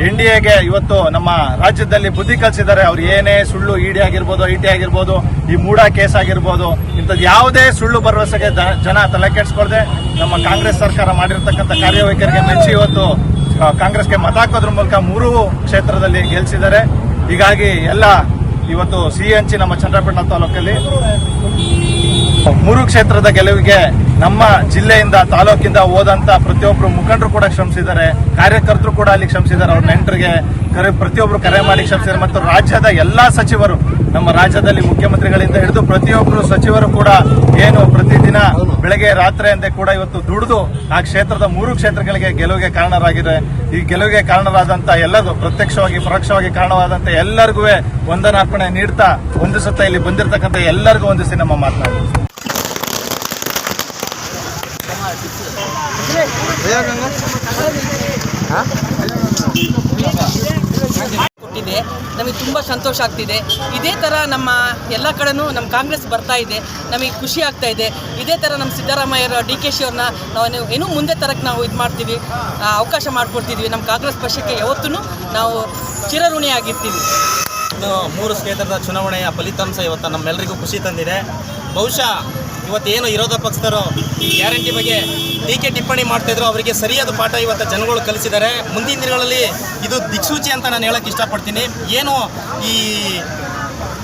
NDAಗೆ ಇವತ್ತು ನಮ್ಮ ರಾಜ್ಯದಲ್ಲಿ ಬುದ್ಧಿ ಕಲಿಸಿದ್ದಾರೆ. ಅವ್ರು ಏನೇ ಸುಳ್ಳು ಇಡಿ ಆಗಿರ್ಬೋದು, ಐಟಿ ಆಗಿರ್ಬೋದು, ಈ ಮೂಡ ಕೇಸ್ ಆಗಿರ್ಬೋದು, ಇಂಥದ್ದು ಯಾವುದೇ ಸುಳ್ಳು ಭರವಸೆಗೆ ಜನ ತಲೆ ಕೆಡಿಸ್ಕೊಳ್ದೆ ನಮ್ಮ ಕಾಂಗ್ರೆಸ್ ಸರ್ಕಾರ ಮಾಡಿರ್ತಕ್ಕಂಥ ಕಾರ್ಯವೈಖರಿಗೆ ಮೆಚ್ಚಿ ಇವತ್ತು ಕಾಂಗ್ರೆಸ್ಗೆ ಮತ ಹಾಕೋದ್ರ ಮೂಲಕ 3 ಕ್ಷೇತ್ರದಲ್ಲಿ ಗೆಲ್ಲಿಸಿದ್ದಾರೆ. ಹೀಗಾಗಿ ಎಲ್ಲ ಇವತ್ತು ಸಿಹಿ ಹಂಚಿ ನಮ್ಮ ಚನ್ನರಾಯಪಟ್ಟಣ ತಾಲೂಕಲ್ಲಿ 3 ಕ್ಷೇತ್ರದ ಗೆಲುವಿಗೆ ನಮ್ಮ ಜಿಲ್ಲೆಯಿಂದ ತಾಲೂಕಿಂದ ಹೋದಂತ ಪ್ರತಿಯೊಬ್ಬರು ಮುಖಂಡರು ಕೂಡ ಶ್ರಮಿಸಿದ್ದಾರೆ, ಕಾರ್ಯಕರ್ತರು ಕೂಡ ಅಲ್ಲಿ ಶ್ರಮಿಸಿದ್ದಾರೆ. ಅವ್ರ ನೆಂಟರಿಗೆ ಪ್ರತಿಯೊಬ್ಬರು ಕರೆ ಮಾಡಿ ಶ್ರಮಿಸಿದ್ದಾರೆ. ಮತ್ತು ರಾಜ್ಯದ ಎಲ್ಲಾ ಸಚಿವರು, ನಮ್ಮ ರಾಜ್ಯದಲ್ಲಿ ಮುಖ್ಯಮಂತ್ರಿಗಳಿಂದ ಹಿಡಿದು ಪ್ರತಿಯೊಬ್ಬರು ಸಚಿವರು ಕೂಡ ಏನು ಪ್ರತಿದಿನ ಬೆಳಗ್ಗೆ ರಾತ್ರಿ ಅಂದೇ ಕೂಡ ಇವತ್ತು ದುಡಿದು ಆ ಕ್ಷೇತ್ರದ 3 ಕ್ಷೇತ್ರಗಳಿಗೆ ಗೆಲುವಿಗೆ ಕಾರಣರಾಗಿದೆ. ಈ ಗೆಲುವಿಗೆ ಕಾರಣರಾದಂತ ಎಲ್ಲರೂ ಪ್ರತ್ಯಕ್ಷವಾಗಿ ಪರೋಕ್ಷವಾಗಿ ಕಾರಣವಾದಂತ ಎಲ್ಲರಿಗೂ ವಂದನಾರ್ಪಣೆ ನೀಡ್ತಾ ವಂದಿಸುತ್ತಾ ಇಲ್ಲಿ ಬಂದಿರತಕ್ಕಂಥ ಎಲ್ಲರಿಗೂ ವಂದಿಸಿ ನಮ್ಮ ಮಾತನಾಡ್ತೀವಿ. ಕೊಟ್ಟಿದೆ, ನಮಗೆ ತುಂಬ ಸಂತೋಷ ಆಗ್ತಿದೆ. ಇದೇ ಥರ ನಮ್ಮ ಎಲ್ಲ ಕಡೆನೂ ನಮ್ಮ ಕಾಂಗ್ರೆಸ್ ಬರ್ತಾ ಇದೆ, ನಮಗೆ ಖುಷಿ ಆಗ್ತಾ ಇದೆ. ಇದೇ ಥರ ನಮ್ಮ ಸಿದ್ದರಾಮಯ್ಯರ DKಶಿ ಅವ್ರನ್ನ ನಾವು ಏನೂ ಮುಂದೆ ತರಕ್ಕೆ ನಾವು ಇದು ಮಾಡ್ತೀವಿ, ಅವಕಾಶ ಮಾಡಿಕೊಡ್ತಿದ್ವಿ. ನಮ್ಮ ಕಾಂಗ್ರೆಸ್ ಪಕ್ಷಕ್ಕೆ ಯಾವತ್ತೂ ನಾವು ಚಿರಋಣಿಯಾಗಿರ್ತೀವಿ. 3 ಕ್ಷೇತ್ರದ ಚುನಾವಣೆಯ ಫಲಿತಾಂಶ ಇವತ್ತು ನಮ್ಮೆಲ್ಲರಿಗೂ ಖುಷಿ ತಂದಿದೆ. ಬಹುಶಃ ಇವತ್ತೇನು ವಿರೋಧ ಪಕ್ಷದವರು ಈ ಗ್ಯಾರಂಟಿ ಬಗ್ಗೆ ಟೀಕೆ ಟಿಪ್ಪಣಿ ಮಾಡ್ತಾಯಿದ್ರು, ಅವರಿಗೆ ಸರಿಯಾದ ಪಾಠ ಇವತ್ತು ಜನಗಳು ಕಲಿಸಿದ್ದಾರೆ. ಮುಂದಿನ ದಿನಗಳಲ್ಲಿ ಇದು ದಿಕ್ಸೂಚಿ ಅಂತ ನಾನು ಹೇಳಕ್ಕೆ ಇಷ್ಟಪಡ್ತೀನಿ. ಏನು ಈ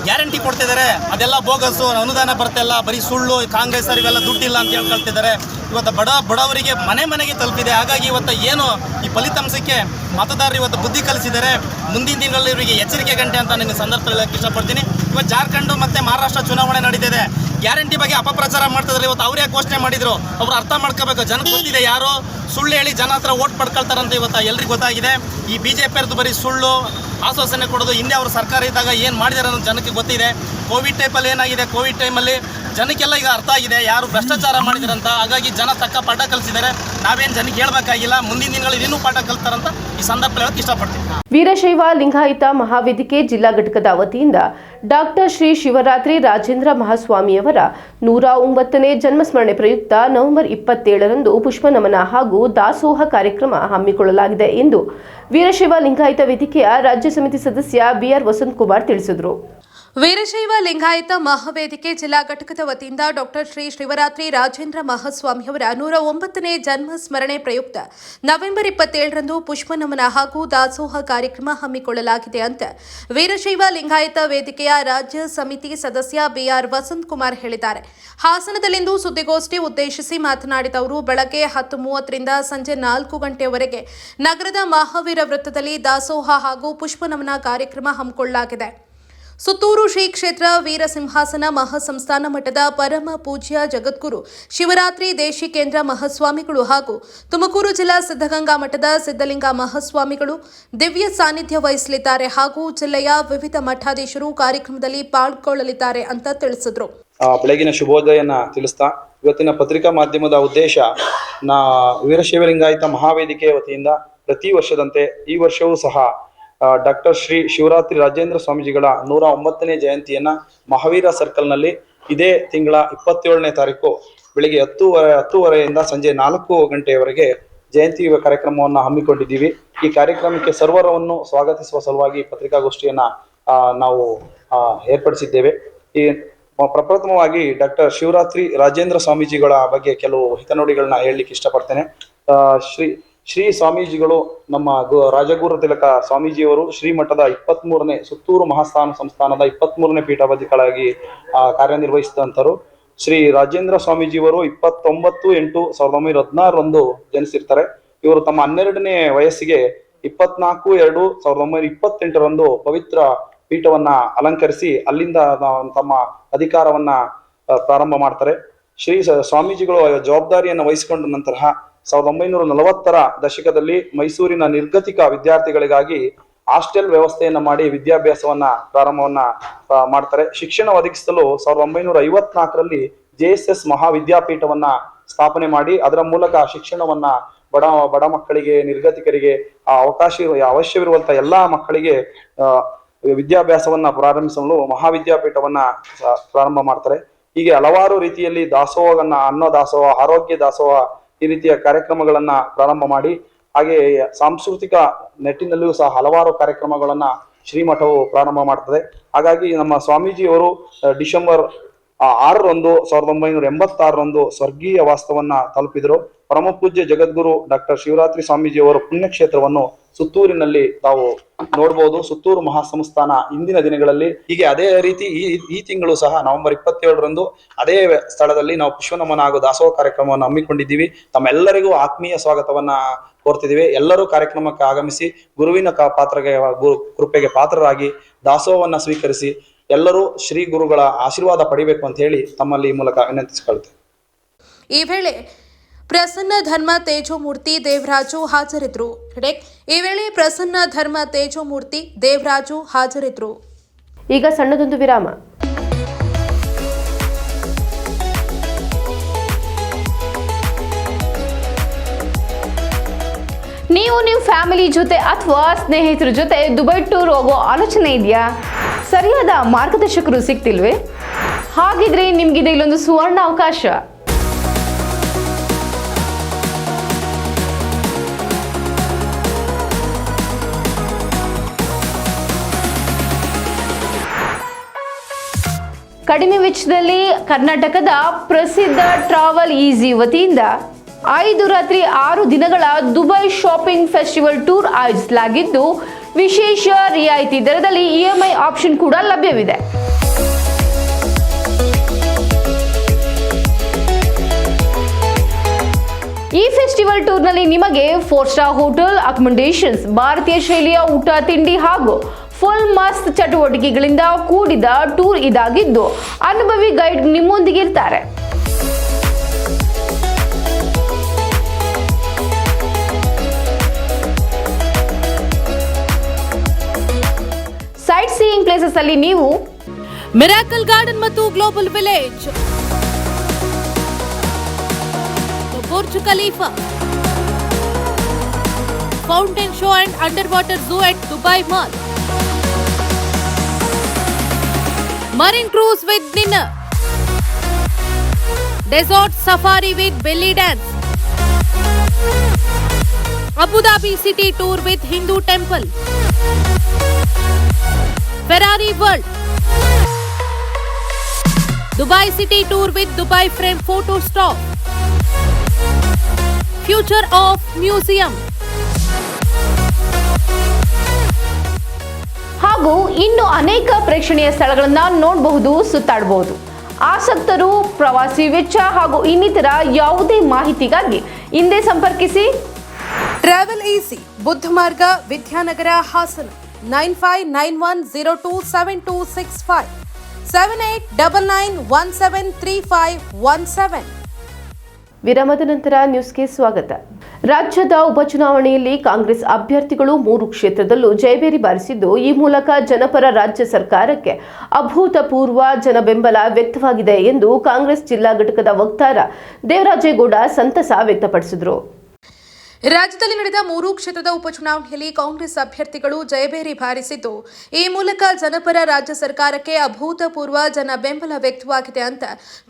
ಗ್ಯಾರಂಟಿ ಕೊಡ್ತಿದ್ದಾರೆ ಅದೆಲ್ಲ ಬೋಗಸ್ಸು, ಅನುದಾನ ಬರ್ತಿಲ್ಲ, ಬರೀ ಸುಳ್ಳು, ಕಾಂಗ್ರೆಸ್ ಇವೆಲ್ಲ ದುಡ್ಡಿಲ್ಲ ಅಂತ ಹೇಳ್ಕೊಳ್ತಿದ್ದಾರೆ. ಇವತ್ತು ಬಡವರಿಗೆ ಮನೆಗೆ ತಲುಪಿದೆ. ಹಾಗಾಗಿ ಇವತ್ತು ಏನು ಈ ಫಲಿತಾಂಶಕ್ಕೆ ಮತದಾರರು ಇವತ್ತು ಬುದ್ಧಿ ಕಲಿಸಿದ್ದಾರೆ. ಮುಂದಿನ ದಿನಗಳಲ್ಲಿ ಇವರಿಗೆ ಎಚ್ಚರಿಕೆ ಗಂಟೆ ಅಂತ ನನಗೆ ಸಂದರ್ಭದಲ್ಲಿ ಹೇಳಕ್ಕೆ ಇಷ್ಟಪಡ್ತೀನಿ. ಇವತ್ತು ಜಾರ್ಖಂಡ್ ಮತ್ತು ಮಹಾರಾಷ್ಟ್ರ ಚುನಾವಣೆ ನಡೀತಿದೆ. ಗ್ಯಾರಂಟಿ ಬಗ್ಗೆ ಅಪಪ್ರಚಾರ ಮಾಡ್ತಿದ್ದಾರೆ. ಇವತ್ತು ಅವರೇ ಘೋಷಣೆ ಮಾಡಿದ್ರು, ಅವ್ರು ಅರ್ಥ ಮಾಡ್ಕೋಬೇಕು. ಜನಕ್ಕೆ ಗೊತ್ತಿದೆ ಯಾರು ಸುಳ್ಳು ಹೇಳಿ ಜನ ಹತ್ರ ಓಟ್ ಪಡ್ಕೊಳ್ತಾರಂತ ಇವತ್ತು ಎಲ್ರಿಗೂ ಗೊತ್ತಾಗಿದೆ. ಈ BJP ಅವ್ರದ್ದು ಬರೀ ಸುಳ್ಳು ಆಶ್ವಾಸನೆ ಕೊಡೋದು, ಹಿಂದೆ ಅವರು ಸರ್ಕಾರ ಇದ್ದಾಗ ಏನು ಮಾಡಿದಾರೆ ಅನ್ನೋದು ಜನಕ್ಕೆ ಗೊತ್ತಿದೆ. ಕೋವಿಡ್ ಟೈಮಲ್ಲಿ ಏನಾಗಿದೆ, ಕೋವಿಡ್ ಟೈಮಲ್ಲಿ ಜನಕ್ಕೆಲ್ಲ ಈಗ ಅರ್ಥ ಆಗಿದೆ ಯಾರು ಭ್ರಷ್ಟಾಚಾರ ಮಾಡಿದಾರಂತ. ಹಾಗಾಗಿ ಜನ ತಕ್ಕ ಪಾಠ ಕಲಿಸಿದ್ದಾರೆ. ನಾವೇನು ಜನಕ್ಕೆ ಹೇಳ್ಬೇಕಾಗಿಲ್ಲ, ಮುಂದಿನ ದಿನಗಳಲ್ಲಿ ಇನ್ನೂ ಪಾಠ ಕಲಿತಾರಂತ ಈ ಸಂದರ್ಭದಲ್ಲಿ ಹೇಳಕ್ಕೆ ಇಷ್ಟಪಡ್ತೀನಿ. ವೀರಶೈವ ಲಿಂಗಾಯತ ಮಹಾವೇದಿಕೆ ಜಿಲ್ಲಾ ಘಟಕದ ವತಿಯಿಂದ ಡಾಕ್ಟರ್ ಶ್ರೀ ಶಿವರಾತ್ರಿ ರಾಜೇಂದ್ರ ಮಹಾಸ್ವಾಮಿಯವರ 109ನೇ ಜನ್ಮಸ್ಮರಣೆ ಪ್ರಯುಕ್ತ ನವೆಂಬರ್ 27ರಂದು ಪುಷ್ಪ ನಮನ ಹಾಗೂ ದಾಸೋಹ ಕಾರ್ಯಕ್ರಮ ಹಮ್ಮಿಕೊಳ್ಳಲಾಗಿದೆ ಎಂದು ವೀರಶೈವ ಲಿಂಗಾಯತ ವೇದಿಕೆಯ ರಾಜ್ಯ ಸಮಿತಿ ಸದಸ್ಯ BR ವಸಂತಕುಮಾರ್ ತಿಳಿಸಿದರು. ವೀರಶೈವ ಲಿಂಗಾಯತ ಮಹಾವೇದಿಕೆ ಜಿಲ್ಲಾ ಘಟಕದ ವತಿಯಿಂದ ಡಾಕ್ಟರ್ ಶ್ರೀ ಶಿವರಾತ್ರಿ ರಾಜೇಂದ್ರ ಮಹಾಸ್ವಾಮಿಯವರ 109ನೇ ಜನ್ಮ ಸ್ಮರಣೆ ಪ್ರಯುಕ್ತ ನವೆಂಬರ್ 27ರಂದು ಪುಷ್ಪ ನಮನ ಹಾಗೂ ದಾಸೋಹ ಕಾರ್ಯಕ್ರಮ ಹಮ್ಮಿಕೊಳ್ಳಲಾಗಿದೆ ಅಂತ ವೀರಶೈವ ಲಿಂಗಾಯತ ವೇದಿಕೆಯ ರಾಜ್ಯ ಸಮಿತಿ ಸದಸ್ಯ BR ವಸಂತಕುಮಾರ್ ಹೇಳಿದ್ದಾರೆ. ಹಾಸನದಲ್ಲಿಂದು ಸುದ್ದಿಗೋಷ್ಠಿ ಉದ್ದೇಶಿಸಿ ಮಾತನಾಡಿದ ಅವರು ಬೆಳಗ್ಗೆ 10:30ರಿಂದ ಸಂಜೆ 4 ಗಂಟೆಯವರೆಗೆ ನಗರದ ಮಹಾವೀರ ವೃತ್ತದಲ್ಲಿ ದಾಸೋಹ ಹಾಗೂ ಪುಷ್ಪ ನಮನ ಕಾರ್ಯಕ್ರಮ ಹಮ್ಮಿಕೊಳ್ಳಲಾಗಿದೆ. ಸುತ್ತೂರು ಶ್ರೀ ಕ್ಷೇತ್ರ ವೀರಸಿಂಹಾಸನ ಮಹಾಸಂಸ್ಥಾನ ಮಠದ ಪರಮ ಪೂಜ್ಯ ಜಗದ್ಗುರು ಶಿವರಾತ್ರಿ ದೇಶಿಕೇಂದ್ರ ಮಹಾಸ್ವಾಮಿಗಳು ಹಾಗೂ ತುಮಕೂರು ಜಿಲ್ಲಾ ಸಿದ್ಧಗಂಗಾ ಮಠದ ಸಿದ್ಧಲಿಂಗ ಮಹಾಸ್ವಾಮಿಗಳು ದಿವ್ಯ ಸಾನ್ನಿಧ್ಯ ವಹಿಸಲಿದ್ದಾರೆ ಹಾಗೂ ಜಿಲ್ಲೆಯ ವಿವಿಧ ಮಠಾಧೀಶರು ಕಾರ್ಯಕ್ರಮದಲ್ಲಿ ಪಾಲ್ಗೊಳ್ಳಲಿದ್ದಾರೆ ಅಂತ ತಿಳಿಸಿದರು. ಬೆಳಗಿನ ಶುಭೋದಯನ ತಿಳಿಸ್ತಾ ಇವತ್ತಿನ ಪತ್ರಿಕಾ ಮಾಧ್ಯಮದ ಉದ್ದೇಶ ವೀರಶೈವ ಲಿಂಗಾಯತ ಮಹಾವೇದಿಕೆಯ ವತಿಯಿಂದ ಪ್ರತಿ ವರ್ಷದಂತೆ ಈ ವರ್ಷವೂ ಸಹ ಡಾಕ್ಟರ್ ಶ್ರೀ ಶಿವರಾತ್ರಿ ರಾಜೇಂದ್ರ ಸ್ವಾಮೀಜಿಗಳ 109ನೇ ಜಯಂತಿಯನ್ನ ಮಹಾವೀರ ಸರ್ಕಲ್ನಲ್ಲಿ ಇದೇ ತಿಂಗಳ 27ನೇ ತಾರೀಕು ಬೆಳಿಗ್ಗೆ 10:30ರಿಂದ ಸಂಜೆ 4 ಗಂಟೆಯವರೆಗೆ ಜಯಂತಿ ಕಾರ್ಯಕ್ರಮವನ್ನು ಹಮ್ಮಿಕೊಂಡಿದ್ದೀವಿ. ಈ ಕಾರ್ಯಕ್ರಮಕ್ಕೆ ಸರ್ವರವನ್ನು ಸ್ವಾಗತಿಸುವ ಸಲುವಾಗಿ ಪತ್ರಿಕಾಗೋಷ್ಠಿಯನ್ನ ನಾವು ಏರ್ಪಡಿಸಿದ್ದೇವೆ. ಈ ಪ್ರಪ್ರಥಮವಾಗಿ ಡಾಕ್ಟರ್ ಶಿವರಾತ್ರಿ ರಾಜೇಂದ್ರ ಸ್ವಾಮೀಜಿಗಳ ಬಗ್ಗೆ ಕೆಲವು ಹಿತನುಡಿಗಳನ್ನ ಹೇಳಲಿಕ್ಕೆ ಇಷ್ಟಪಡ್ತೇನೆ. ಶ್ರೀ ಸ್ವಾಮೀಜಿಗಳು ನಮ್ಮ ರಾಜಗುರು ತಿಲಕ ಸ್ವಾಮೀಜಿಯವರು ಶ್ರೀಮಠದ 23ನೇ ಸುತ್ತೂರು ಮಹಾಸ್ಥಾನ ಸಂಸ್ಥಾನದ 23ನೇ ಪೀಠಾಧಿಪತಿಗಳಾಗಿ ಕಾರ್ಯನಿರ್ವಹಿಸಿದಂತರು. ಶ್ರೀ ರಾಜೇಂದ್ರ ಸ್ವಾಮೀಜಿಯವರು 29/8/1916 ಜನಿಸಿರ್ತಾರೆ. ಇವರು ತಮ್ಮ 12ನೇ ವಯಸ್ಸಿಗೆ 24/2/1928 ಪವಿತ್ರ ಪೀಠವನ್ನ ಅಲಂಕರಿಸಿ ಅಲ್ಲಿಂದ ತಮ್ಮ ಅಧಿಕಾರವನ್ನ ಪ್ರಾರಂಭ ಮಾಡ್ತಾರೆ. ಶ್ರೀ ಸ್ವಾಮೀಜಿಗಳು ಜವಾಬ್ದಾರಿಯನ್ನು ವಹಿಸಿಕೊಂಡ ನಂತರ 1940ರ ದಶಕದಲ್ಲಿ ಮೈಸೂರಿನ ನಿರ್ಗತಿಕ ವಿದ್ಯಾರ್ಥಿಗಳಿಗಾಗಿ ಹಾಸ್ಟೆಲ್ ವ್ಯವಸ್ಥೆಯನ್ನ ಮಾಡಿ ವಿದ್ಯಾಭ್ಯಾಸವನ್ನ ಪ್ರಾರಂಭವನ್ನ ಮಾಡ್ತಾರೆ. ಶಿಕ್ಷಣ ಒದಗಿಸಲು 1954ರಲ್ಲಿ JSS ಮಹಾವಿದ್ಯಾಪೀಠವನ್ನ ಸ್ಥಾಪನೆ ಮಾಡಿ ಅದರ ಮೂಲಕ ಶಿಕ್ಷಣವನ್ನ ಬಡ ಮಕ್ಕಳಿಗೆ, ನಿರ್ಗತಿಕರಿಗೆ, ಅವಶ್ಯವಿರುವಂತಹ ಎಲ್ಲಾ ಮಕ್ಕಳಿಗೆ ವಿದ್ಯಾಭ್ಯಾಸವನ್ನ ಪ್ರಾರಂಭಿಸಲು ಮಹಾವಿದ್ಯಾಪೀಠವನ್ನ ಪ್ರಾರಂಭ ಮಾಡ್ತಾರೆ. ಹೀಗೆ ಹಲವಾರು ರೀತಿಯಲ್ಲಿ ದಾಸೋಹವನ್ನ, ಅನ್ನ ದಾಸೋಹ, ಆರೋಗ್ಯ ದಾಸೋಹ, ಈ ರೀತಿಯ ಕಾರ್ಯಕ್ರಮಗಳನ್ನ ಪ್ರಾರಂಭ ಮಾಡಿ ಹಾಗೆ ಸಾಂಸ್ಕೃತಿಕ ನೆಟ್ಟಿನಲ್ಲಿಯೂ ಸಹ ಹಲವಾರು ಕಾರ್ಯಕ್ರಮಗಳನ್ನ ಶ್ರೀಮಠವು ಪ್ರಾರಂಭ ಮಾಡ್ತದೆ. ಹಾಗಾಗಿ ನಮ್ಮ ಸ್ವಾಮೀಜಿಯವರು ಡಿಸೆಂಬರ್ 1986 ಸ್ವರ್ಗೀಯ ವಾಸ್ತವನ್ನ ತಲುಪಿದರು. ಪರಮ ಪೂಜ್ಯ ಜಗದ್ಗುರು ಡಾಕ್ಟರ್ ಶಿವರಾತ್ರಿ ಸ್ವಾಮೀಜಿಯವರ ಪುಣ್ಯಕ್ಷೇತ್ರವನ್ನು ಸುತ್ತೂರಿನಲ್ಲಿ ತಾವು ನೋಡಬಹುದು. ಸುತ್ತೂರು ಮಹಾಸಂಸ್ಥಾನ ಇಂದಿನ ದಿನಗಳಲ್ಲಿ ಹೀಗೆ ಅದೇ ರೀತಿ ಈ ತಿಂಗಳು ಸಹ ನವೆಂಬರ್ 27ರಂದು ಅದೇ ಸ್ಥಳದಲ್ಲಿ ನಾವು ಪುಷ್ಪನಮನ ಹಾಗೂ ದಾಸೋಹ ಕಾರ್ಯಕ್ರಮವನ್ನು ಹಮ್ಮಿಕೊಂಡಿದ್ದೀವಿ. ತಮ್ಮೆಲ್ಲರಿಗೂ ಆತ್ಮೀಯ ಸ್ವಾಗತವನ್ನ ಕೋರ್ತಿದ್ದೀವಿ. ಎಲ್ಲರೂ ಕಾರ್ಯಕ್ರಮಕ್ಕೆ ಆಗಮಿಸಿ ಗುರುವಿನ ಕೃಪೆಗೆ ಪಾತ್ರರಾಗಿ ದಾಸೋಹವನ್ನ ಸ್ವೀಕರಿಸಿ ಎಲ್ಲರೂ ಶ್ರೀ ಗುರುಗಳ ಆಶೀರ್ವಾದ ಪಡಿಬೇಕು ಅಂತ ಹೇಳಿ ತಮ್ಮಲ್ಲಿ ಈ ಮೂಲಕ ವಿನಂತಿಸಿಕೊಳ್ತೇವೆ. ಈ ವೇಳೆ ಪ್ರಸನ್ನ ಧರ್ಮ ತೇಜೋಮೂರ್ತಿ ದೇವರಾಜು ಹಾಜರಿದ್ದರು. ಈಗ ಸಣ್ಣದೊಂದು ವಿರಾಮ. ನೀವು ನಿಮ್ಮ ಫ್ಯಾಮಿಲಿ ಜೊತೆ ಅಥವಾ ಸ್ನೇಹಿತರ ಜೊತೆ ದುಬೈ ಟೂರ್ ಹೋಗೋ ಆಲೋಚನೆ ಇದೆಯಾ? ಸರಿಯಾದ ಮಾರ್ಗದರ್ಶಕರು ಸಿಗ್ತಿಲ್ವೇ? ಹಾಗಿದ್ರೆ ನಿಮ್ಗಿದೆ ಇಲ್ಲೊಂದು ಸುವರ್ಣ ಅವಕಾಶ. ಕಡಿಮೆ ವೆಚ್ಚದಲ್ಲಿ ಕರ್ನಾಟಕದ ಪ್ರಸಿದ್ಧ ಟ್ರಾವೆಲ್ ಈಸಿ ವತಿಯಿಂದ 5 ರಾತ್ರಿ 6 ದಿನಗಳ ದುಬೈ ಶಾಪಿಂಗ್ ಫೆಸ್ಟಿವಲ್ ಟೂರ್ ಆಯೋಜಿಸಲಾಗಿದ್ದು, ವಿಶೇಷ ರಿಯಾಯಿತಿ ದರದಲ್ಲಿ EMI ಆಪ್ಷನ್ ಕೂಡ ಲಭ್ಯವಿದೆ. ಈ ಫೆಸ್ಟಿವಲ್ ಟೂರ್ನಲ್ಲಿ ನಿಮಗೆ 4 ಸ್ಟಾರ್ ಹೋಟೆಲ್ ಅಕಾಮಿಡೇಷನ್ಸ್, ಭಾರತೀಯ ಶೈಲಿಯ ಊಟ ತಿಂಡಿ ಹಾಗೂ ಫುಲ್ ಮಸ್ತ್ ಚಟುವಟಿಕೆಗಳಿಂದ ಕೂಡಿದ ಟೂರ್ ಇದಾಗಿದ್ದು, ಅನುಭವಿ ಗೈಡ್ ನಿಮ್ಮೊಂದಿಗೆ ಇರ್ತಾರೆ. ಸೈಟ್ ಸೀಯಿಂಗ್ ಪ್ಲೇಸಸ್ ಅಲ್ಲಿ ನೀವು ಮಿರಾಕಲ್ ಗಾರ್ಡನ್ ಮತ್ತು global village, Burj Khalifa, fountain show and under water zoo at Dubai mall, marine cruise with dinner, desert safari with belly dance, Abu Dhabi city tour with Hindu temple, Ferrari World, Dubai city tour with Dubai frame photo stop, future of museum ಹಾಗೂ ಇನ್ನು ಅನೇಕ ಪ್ರೇಕ್ಷಣೀಯ ಸ್ಥಳಗಳನ್ನ ನೋಡಬಹುದು, ಸುತ್ತಾಡಬಹುದು. ಆಸಕ್ತರು ಪ್ರವಾಸಿ ವೆಚ್ಚ ಹಾಗೂ ಇನ್ನಿತರ ಯಾವುದೇ ಮಾಹಿತಿಗಾಗಿ ಹಿಂದೆ ಸಂಪರ್ಕಿಸಿ. ಟ್ರಾವೆಲ್ ಈಸಿ, ಬುದ್ಧ ಮಾರ್ಗ, ವಿದ್ಯಾನಗರ, ಹಾಸನ. 9591027265 7899173517. ವಿರಾಮದ ನಂತರ ನ್ಯೂಸ್ಗೆ ಸ್ವಾಗತ. ರಾಜ್ಯದ ಉಪಚುನಾವಣೆಯಲ್ಲಿ ಕಾಂಗ್ರೆಸ್ ಅಭ್ಯರ್ಥಿಗಳು 3 ಕ್ಷೇತ್ರದಲ್ಲೂ ಜಯಬೇರಿ ಬಾರಿಸಿದ್ದು, ಈ ಮೂಲಕ ಜನಪರ ರಾಜ್ಯ ಸರ್ಕಾರಕ್ಕೆ ಅಭೂತಪೂರ್ವ ಜನಬೆಂಬಲ ವ್ಯಕ್ತವಾಗಿದೆ ಎಂದು ಕಾಂಗ್ರೆಸ್ ಜಿಲ್ಲಾ ಘಟಕದ ವಕ್ತಾರ ದೇವರಾಜೇಗೌಡ ಸಂತಸ ವ್ಯಕ್ತಪಡಿಸಿದರು. ರಾಜ್ಯದಲ್ಲಿ ನಡೆದ 3 ಕ್ಷೇತ್ರದ ಉಪಚುನಾವಣೆಯಲ್ಲಿ ಕಾಂಗ್ರೆಸ್ ಅಭ್ಯರ್ಥಿಗಳು ಜಯಬೇರಿ ಬಾರಿಸಿದ್ದು, ಈ ಮೂಲಕ ಜನಪರ ರಾಜ್ಯ ಸರ್ಕಾರಕ್ಕೆ ಅಭೂತಪೂರ್ವ ಜನ ಬೆಂಬಲ ವ್ಯಕ್ತವಾಗಿದೆ ಅಂತ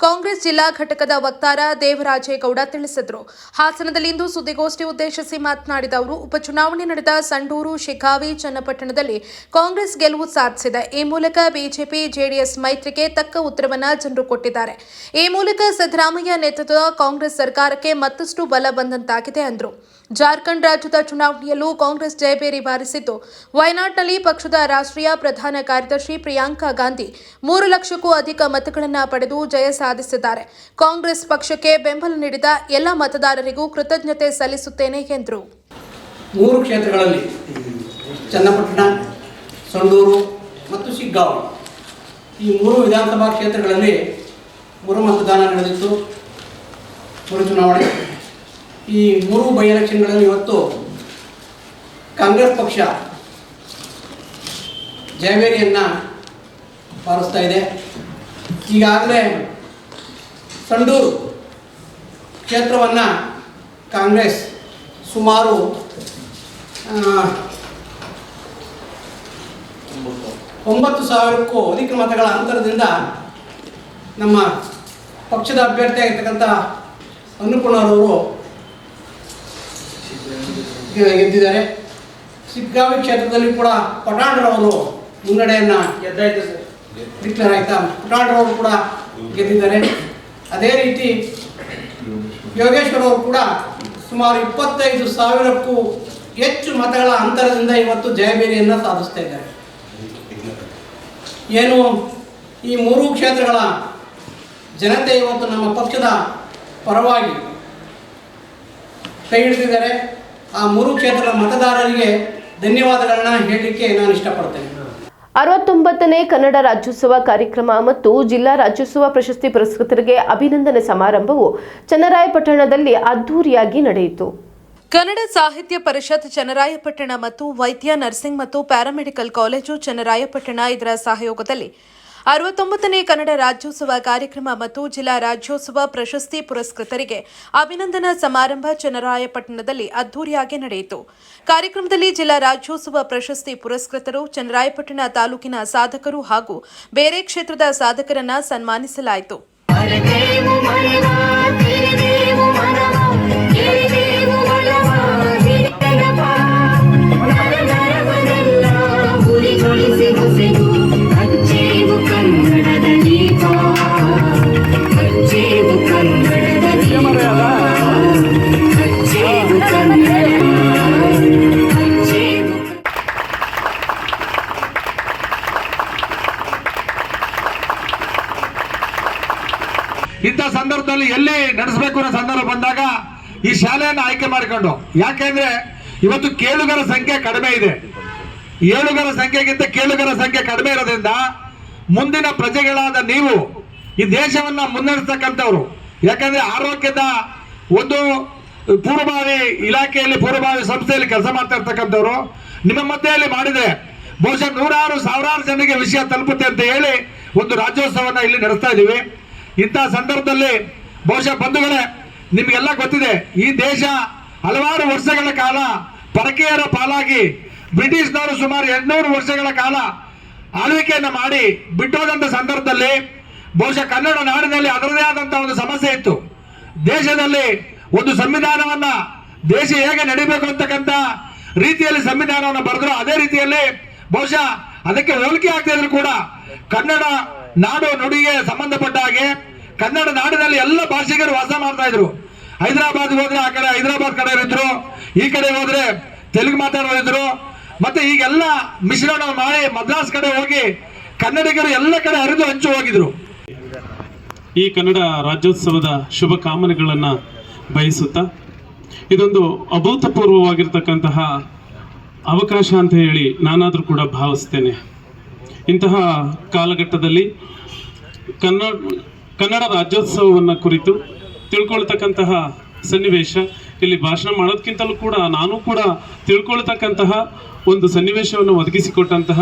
ಕಾಂಗ್ರೆಸ್ ಜಿಲ್ಲಾ ಘಟಕದ ವಕ್ತಾರ ದೇವರಾಜೇಗೌಡ ತಿಳಿಸಿದರು. ಹಾಸನದಲ್ಲಿಂದು ಸುದ್ದಿಗೋಷ್ಠಿ ಉದ್ದೇಶಿಸಿ ಮಾತನಾಡಿದ ಅವರು, ಉಪಚುನಾವಣೆ ನಡೆದ ಸಂಡೂರು, ಶಿಗ್ಗಾವಿ, ಚನ್ನಪಟ್ಟಣದಲ್ಲಿ ಕಾಂಗ್ರೆಸ್ ಗೆಲುವು ಸಾಧಿಸಿದೆ. ಈ ಮೂಲಕ ಬಿಜೆಪಿ ಜೆಡಿಎಸ್ ಮೈತ್ರಿಗೆ ತಕ್ಕ ಉತ್ತರವನ್ನ ಜನರು ಕೊಟ್ಟಿದ್ದಾರೆ. ಈ ಮೂಲಕ ಸಿದ್ದರಾಮಯ್ಯ ನೇತೃತ್ವದ ಕಾಂಗ್ರೆಸ್ ಸರ್ಕಾರಕ್ಕೆ ಮತ್ತಷ್ಟು ಬಲ ಬಂದಂತಾಗಿದೆ ಎಂದರು. ಜಾರ್ಖಂಡ್ ರಾಜ್ಯದ ಚುನಾವಣೆಯಲ್ಲೂ ಕಾಂಗ್ರೆಸ್ ಜಯಬೇರಿ ಬಾರಿಸಿದ್ದು, ವಯನಾಡ್ನಲ್ಲಿ ಪಕ್ಷದ ರಾಷ್ಟ್ರೀಯ ಪ್ರಧಾನ ಕಾರ್ಯದರ್ಶಿ ಪ್ರಿಯಾಂಕಾ ಗಾಂಧಿ 3 ಲಕ್ಷಕ್ಕೂ ಅಧಿಕ ಮತಗಳನ್ನು ಪಡೆದು ಜಯ ಸಾಧಿಸಿದ್ದಾರೆ. ಕಾಂಗ್ರೆಸ್ ಪಕ್ಷಕ್ಕೆ ಬೆಂಬಲ ನೀಡಿದ ಎಲ್ಲ ಮತದಾರರಿಗೂ ಕೃತಜ್ಞತೆ ಸಲ್ಲಿಸುತ್ತೇನೆ ಎಂದರು. 3 ಕ್ಷೇತ್ರಗಳಲ್ಲಿ ಚನ್ನಪಟ್ಟಣ, ಸಂಡೂರು ಮತ್ತು ಶಿಗ್ಗಾವಿ, ಈ 3 ವಿಧಾನಸಭಾ ಕ್ಷೇತ್ರಗಳಲ್ಲಿ ಮತದಾನ ನಡೆದಿತ್ತು. ಚುನಾವಣೆ ಈ 3 ಬೈ ಎಲೆಕ್ಷನ್ಗಳಲ್ಲಿ ಇವತ್ತು ಕಾಂಗ್ರೆಸ್ ಪಕ್ಷ ಜಯಬೇರಿಯನ್ನು ಬಾರಿಸ್ತಾ ಇದೆ. ಈಗಾಗಲೇ ಸಂಡೂರು ಕ್ಷೇತ್ರವನ್ನು ಕಾಂಗ್ರೆಸ್ ಸುಮಾರು 9,000ಕ್ಕೂ ಅಧಿಕ ಮತಗಳ ಅಂತರದಿಂದ ನಮ್ಮ ಪಕ್ಷದ ಅಭ್ಯರ್ಥಿಯಾಗಿರ್ತಕ್ಕಂಥ ಅನ್ನಪೂರ್ಣರವರು ಗೆದ್ದಿದ್ದಾರೆ. ಶಿಗ್ಗಾವಿ ಕ್ಷೇತ್ರದಲ್ಲಿ ಕೂಡ ಪಟಾಣ್ರವರು ಮುನ್ನಡೆಯನ್ನು ಡಿಕ್ಲೇರ್ ಆಯ್ತಾ. ಪಟಾಣ್ರವರು ಕೂಡ ಗೆದ್ದಿದ್ದಾರೆ. ಅದೇ ರೀತಿ ಯೋಗೇಶ್ವರ್ ಅವರು ಕೂಡ ಸುಮಾರು 25,000ಕ್ಕೂ ಹೆಚ್ಚು ಮತಗಳ ಅಂತರದಿಂದ ಇವತ್ತು ಜಯಬೇರಿಯನ್ನು ಸಾಧಿಸ್ತಾ ಇದ್ದಾರೆ. ಏನು ಈ ಮೂರೂ ಕ್ಷೇತ್ರಗಳ ಜನತೆ ಇವತ್ತು ನಮ್ಮ ಪಕ್ಷದ ಪರವಾಗಿ ಕೈ ಹಿಡಿದಿದ್ದಾರೆ. ಆ ಮೂರು ಕ್ಷೇತ್ರದ ಮತದಾರರಿಗೆ ಧನ್ಯವಾದಗಳನ್ನ ಹೇಳಲಿಕ್ಕೆ ನಾನು ಇಷ್ಟಪಡ್ತೇನೆ. 69ನೇ ಕನ್ನಡ ರಾಜ್ಯೋತ್ಸವ ಕಾರ್ಯಕ್ರಮ ಮತ್ತು ಜಿಲ್ಲಾ ರಾಜ್ಯೋತ್ಸವ ಪ್ರಶಸ್ತಿ ಪುರಸ್ಕೃತರಿಗೆ ಅಭಿನಂದನೆ ಸಮಾರಂಭವು ಚನ್ನರಾಯಪಟ್ಟಣದಲ್ಲಿ ಅದ್ದೂರಿಯಾಗಿ ನಡೆಯಿತು. ಕನ್ನಡ ಸಾಹಿತ್ಯ ಪರಿಷತ್ ಚನ್ನರಾಯಪಟ್ಟಣ ಮತ್ತು ವೈದ್ಯ ನರ್ಸಿಂಗ್ ಮತ್ತು ಪ್ಯಾರಾಮೆಡಿಕಲ್ ಕಾಲೇಜು ಚನ್ನರಾಯಪಟ್ಟಣ ಇದರ ಸಹಯೋಗದಲ್ಲಿ 69ನೇ ಕನ್ನಡ ರಾಜ್ಯೋತ್ಸವ ಕಾರ್ಯಕ್ರಮ ಮತ್ತು ಜಿಲ್ಲಾ ರಾಜ್ಯೋತ್ಸವ ಪ್ರಶಸ್ತಿ ಪುರಸ್ಕೃತರಿಗೆ ಅಭಿನಂದನಾ ಸಮಾರಂಭ ಚನ್ನರಾಯಪಟ್ಟಣದಲ್ಲಿ ಅದ್ದೂರಿಯಾಗಿ ನಡೆಯಿತು. ಕಾರ್ಯಕ್ರಮದಲ್ಲಿ ಜಿಲ್ಲಾ ರಾಜ್ಯೋತ್ಸವ ಪ್ರಶಸ್ತಿ ಪುರಸ್ಕೃತರು, ಚನ್ನರಾಯಪಟ್ಟಣ ತಾಲೂಕಿನ ಸಾಧಕರು ಹಾಗೂ ಬೇರೆ ಕ್ಷೇತ್ರದ ಸಾಧಕರನ್ನ ಸನ್ಮಾನಿಸಲಾಯಿತು. ಇಂಥ ಸಂದರ್ಭದಲ್ಲಿ ಎಲ್ಲಿ ನಡೆಸಬೇಕು ಅನ್ನೋ ಸಂದರ್ಭ ಬಂದಾಗ ಈ ಶಾಲೆಯನ್ನು ಆಯ್ಕೆ ಮಾಡಿಕೊಂಡು, ಯಾಕೆಂದ್ರೆ ಇವತ್ತು ಕೇಳುಗರ ಸಂಖ್ಯೆ ಕಡಿಮೆ ಇದೆ. ಏಳುಗರ ಸಂಖ್ಯೆಗಿಂತ ಕೇಳುಗರ ಸಂಖ್ಯೆ ಕಡಿಮೆ ಇರೋದ್ರಿಂದ ಮುಂದಿನ ಪ್ರಜೆಗಳಾದ ನೀವು ಈ ದೇಶವನ್ನ ಮುನ್ನಡೆಸ್ತಕ್ಕಂಥವ್ರು. ಯಾಕಂದ್ರೆ ಆರೋಗ್ಯದ ಒಂದು ಪೂರ್ವಭಾವಿ ಇಲಾಖೆಯಲ್ಲಿ, ಪೂರ್ವಭಾವಿ ಸಂಸ್ಥೆಯಲ್ಲಿ ಕೆಲಸ ಮಾಡ್ತಾ ಇರ್ತಕ್ಕಂಥವ್ರು ನಿಮ್ಮ ಮಧ್ಯೆಯಲ್ಲಿ ಮಾಡಿದ್ರೆ ಬಹುಶಃ ನೂರಾರು ಸಾವಿರಾರು ಜನರಿಗೆ ವಿಷಯ ತಲುಪುತ್ತೆ ಅಂತ ಹೇಳಿ ಒಂದು ರಾಜ್ಯೋತ್ಸವನ ಇಲ್ಲಿ ನಡೆಸ್ತಾ ಇದೀವಿ. ಇಂಥ ಸಂದರ್ಭದಲ್ಲಿ ಬಹುಶಃ ಬಂಧುಗಳೇ, ನಿಮಗೆಲ್ಲ ಗೊತ್ತಿದೆ, ಈ ದೇಶ ಹಲವಾರು ವರ್ಷಗಳ ಕಾಲ ಪರಕೀಯರ ಪಾಲಾಗಿ ಬ್ರಿಟಿಷ್ನವರು ಸುಮಾರು 800 ವರ್ಷಗಳ ಕಾಲ ಆಳ್ವಿಕೆಯನ್ನು ಮಾಡಿ ಬಿಟ್ಟೋದಂತ ಸಂದರ್ಭದಲ್ಲಿ ಬಹುಶಃ ಕನ್ನಡ ನಾಡಿನಲ್ಲಿ ಅದರದೇ ಆದಂತಹ ಒಂದು ಸಮಸ್ಯೆ ಇತ್ತು. ದೇಶದಲ್ಲಿ ಒಂದು ಸಂವಿಧಾನವನ್ನ ದೇಶ ಹೇಗೆ ನಡಿಬೇಕು ಅಂತಕ್ಕಂಥ ರೀತಿಯಲ್ಲಿ ಸಂವಿಧಾನವನ್ನು ಬರೆದ್ರು. ಅದೇ ರೀತಿಯಲ್ಲಿ ಬಹುಶಃ ಅದಕ್ಕೆ ಹೋಲಿಕೆ ಆಗ್ತಾ ಇದ್ರು ಕೂಡ ಕನ್ನಡ ನಾಡು ನುಡಿಗೆ ಸಂಬಂಧಪಟ್ಟ ಹಾಗೆ ಕನ್ನಡ ನಾಡಿನಲ್ಲಿ ಎಲ್ಲ ಭಾಷಿಗರು ವಾಸ ಮಾಡ್ತಾ ಇದ್ರು. ಹೈದರಾಬಾದ್ ಹೋದ್ರೆ ಆ ಕಡೆ ಹೈದರಾಬಾದ್ ಕಡೆ ಇದ್ರು, ಈ ಕಡೆ ಹೋದ್ರೆ ತೆಲುಗು ಮಾತಾಡೋರಿದ್ರು. ಮತ್ತೆ ಈಗೆಲ್ಲ ಮಿಶ್ರಣ ಮಾಡಿ ಮದ್ರಾಸ್ ಕಡೆ ಹೋಗಿ ಕನ್ನಡಿಗರು ಎಲ್ಲ ಕಡೆ ಹರಿದು ಹಂಚು ಹೋಗಿದ್ರು. ಈ ಕನ್ನಡ ರಾಜ್ಯೋತ್ಸವದ ಶುಭ ಕಾಮನೆಗಳನ್ನ ಬಯಸುತ್ತಾ, ಇದೊಂದು ಅಭೂತಪೂರ್ವವಾಗಿರ್ತಕ್ಕಂತಹ ಅವಕಾಶ ಅಂತ ಹೇಳಿ ನಾನಾದರೂ ಕೂಡ ಭಾವಿಸ್ತೇನೆ. ಇಂತಹ ಕಾಲಘಟ್ಟದಲ್ಲಿ ಕನ್ನಡ ರಾಜ್ಯೋತ್ಸವವನ್ನು ಕುರಿತು ತಿಳ್ಕೊಳ್ತಕ್ಕಂತಹ ಸನ್ನಿವೇಶ, ಇಲ್ಲಿ ಭಾಷಣ ಮಾಡೋದಕ್ಕಿಂತಲೂ ಕೂಡ ನಾನು ಕೂಡ ತಿಳ್ಕೊಳ್ತಕ್ಕಂತಹ ಒಂದು ಸನ್ನಿವೇಶವನ್ನು ಒದಗಿಸಿಕೊಟ್ಟಂತಹ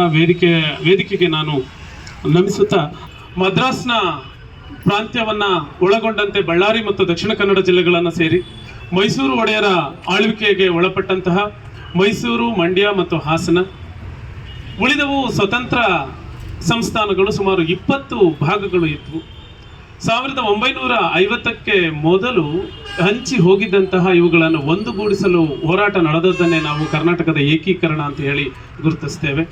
ವೇದಿಕೆಗೆ ನಾನು ನಮಿಸುತ್ತಾ, ಮದ್ರಾಸ್ನ ಪ್ರಾಂತ್ಯವನ್ನು ಒಳಗೊಂಡಂತೆ ಬಳ್ಳಾರಿ ಮತ್ತು ದಕ್ಷಿಣ ಕನ್ನಡ ಜಿಲ್ಲೆಗಳನ್ನು ಸೇರಿ ಮೈಸೂರು ಒಡೆಯರ ಆಳ್ವಿಕೆಗೆ ಒಳಪಟ್ಟಂತಹ ಮೈಸೂರು, ಮಂಡ್ಯ ಮತ್ತು ಹಾಸನ, ಉಳಿದವು ಸ್ವತಂತ್ರ ಸಂಸ್ಥಾನಗಳು ಸುಮಾರು 20 ಭಾಗಗಳು ಇದ್ವು. 1950ಕ್ಕೆ ಮೊದಲು ಹಂಚಿ ಹೋಗಿದ್ದಂತಹ ಇವುಗಳನ್ನು ಒಂದುಗೂಡಿಸಲು ಹೋರಾಟ ನಡೆದದ್ದನ್ನೇ ನಾವು ಕರ್ನಾಟಕದ ಏಕೀಕರಣ ಅಂತ ಹೇಳಿ ಗುರುತಿಸ್ತೇವೆ.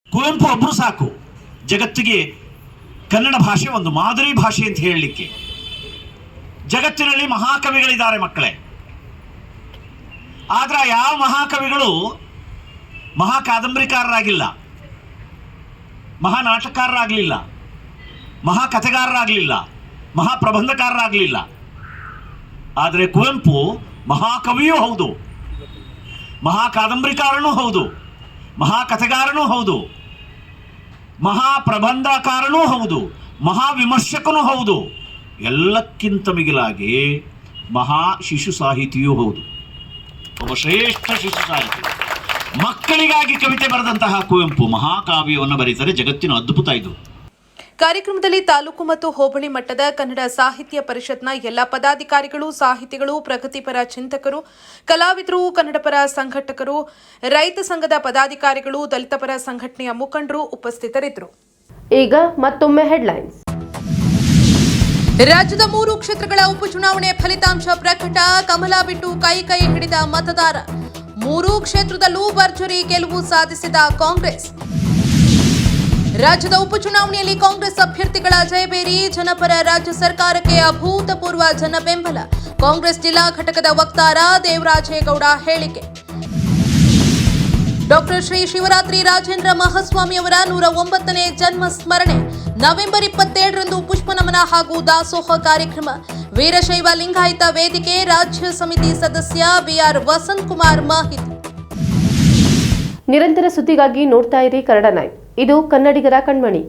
ಕುವೆಂಪು ಒಬ್ಬರು ಸಾಕು ಜಗತ್ತಿಗೆ ಕನ್ನಡ ಭಾಷೆ ಒಂದು ಮಾದರಿ ಭಾಷೆ ಅಂತ ಹೇಳಲಿಕ್ಕೆ. ಜಗತ್ತಿನಲ್ಲಿ ಮಹಾಕವಿಗಳಿದ್ದಾರೆ ಮಕ್ಕಳೇ, ಆದ್ರೆ ಯಾವ ಮಹಾಕವಿಗಳು ಮಹಾ ಕಾದಂಬರಿಕಾರರಾಗಿಲ್ಲ, ಮಹಾ ನಾಟಕಕಾರರಾಗಲಿಲ್ಲ, ಮಹಾ ಕಥೆಗಾರರಾಗಲಿಲ್ಲ, ಮಹಾ ಪ್ರಬಂಧಕಾರರಾಗಲಿಲ್ಲ. ಆದರೆ ಕುವೆಂಪು ಮಹಾಕವಿಯೂ ಹೌದು, ಮಹಾ ಕಾದಂಬರಿಕಾರನೂ ಹೌದು, ಮಹಾ ಕಥೆಗಾರನೂ ಹೌದು, ಮಹಾ ಪ್ರಬಂಧಕಾರನೂ ಹೌದು, ಮಹಾ ವಿಮರ್ಶಕನೂ ಹೌದು, ಎಲ್ಲಕ್ಕಿಂತ ಮಿಗಿಲಾಗಿ ಮಹಾ ಶಿಶು ಸಾಹಿತಿಯೂ ಹೌದು. ಒಬ್ಬ ಶ್ರೇಷ್ಠ ಶಿಶು ಸಾಹಿತಿ. ಮಕ್ಕಳಿಗಾಗಿ ಕವಿತೆ ಬರೆದಂತಹ ಕುವೆಂಪು ಮಹಾಕಾವ್ಯವನ್ನು ಬರೀತಾರೆ. ಜಗತ್ತಿನ ಅದ್ಭುತ ಇದು. ಕಾರ್ಯಕ್ರಮದಲ್ಲಿ ತಾಲೂಕು ಮತ್ತು ಹೋಬಳಿ ಮಟ್ಟದ ಕನ್ನಡ ಸಾಹಿತ್ಯ ಪರಿಷತ್ನ ಎಲ್ಲ ಪದಾಧಿಕಾರಿಗಳು, ಸಾಹಿತಿಗಳು, ಪ್ರಗತಿಪರ ಚಿಂತಕರು, ಕಲಾವಿದರು, ಕನ್ನಡಪರ ಸಂಘಟಕರು, ರೈತ ಸಂಘದ ಪದಾಧಿಕಾರಿಗಳು, ದಲಿತ ಪರ ಸಂಘಟನೆಯ ಮುಖಂಡರು ಉಪಸ್ಥಿತರಿದ್ದರು. ಈಗ ಮತ್ತೊಮ್ಮೆ ಹೆಡ್ಲೈನ್ಸ್. ರಾಜ್ಯದ 3 ಕ್ಷೇತ್ರಗಳ ಉಪಚುನಾವಣೆ ಫಲಿತಾಂಶ ಪ್ರಕಟ. ಕಮಲ ಬಿಟ್ಟು ಕೈ ಹಿಡಿದ ಮತದಾರ. 3 ಕ್ಷೇತ್ರದಲ್ಲೂ ಭರ್ಜರಿ ಗೆಲುವು ಸಾಧಿಸಿದ ಕಾಂಗ್ರೆಸ್. ರಾಜ್ಯದ ಉಪಚುನಾವಣೆಯಲ್ಲಿ ಕಾಂಗ್ರೆಸ್ ಅಭ್ಯರ್ಥಿಗಳ ಜಯಬೇರಿ. ಜನಪರ ರಾಜ್ಯ ಸರ್ಕಾರಕ್ಕೆ ಅಭೂತಪೂರ್ವ ಜನ ಬೆಂಬಲ. ಕಾಂಗ್ರೆಸ್ ಜಿಲ್ಲಾ ಘಟಕದ ವಕ್ತಾರ ದೇವರಾಜೇಗೌಡ ಹೇಳಿಕೆ. ಡಾಕ್ಟರ್ ಶ್ರೀ ಶಿವರಾತ್ರಿ ರಾಜೇಂದ್ರ ಮಹಾಸ್ವಾಮಿ ಅವರ 109ನೇ ಜನ್ಮ ಸ್ಮರಣೆ. ನವೆಂಬರ್ 27ರಂದು ಪುಷ್ಪನಮನ ಹಾಗೂ ದಾಸೋಹ ಕಾರ್ಯಕ್ರಮ. ವೀರಶೈವ ಲಿಂಗಾಯತ ವೇದಿಕೆ ರಾಜ್ಯ ಸಮಿತಿ ಸದಸ್ಯ ಬಿಆರ್ ವಸಂತ್ ಕುಮಾರ್ ಮಾಹಿತಿ. ನಿರಂತರ ಸುದ್ದಿಗಾಗಿ ನೋಡ್ತಾ ಇರಿ ಕನ್ನಡ 9. ಇದು ಕನ್ನಡಿಗರ ಕಣ್ಮಣಿ.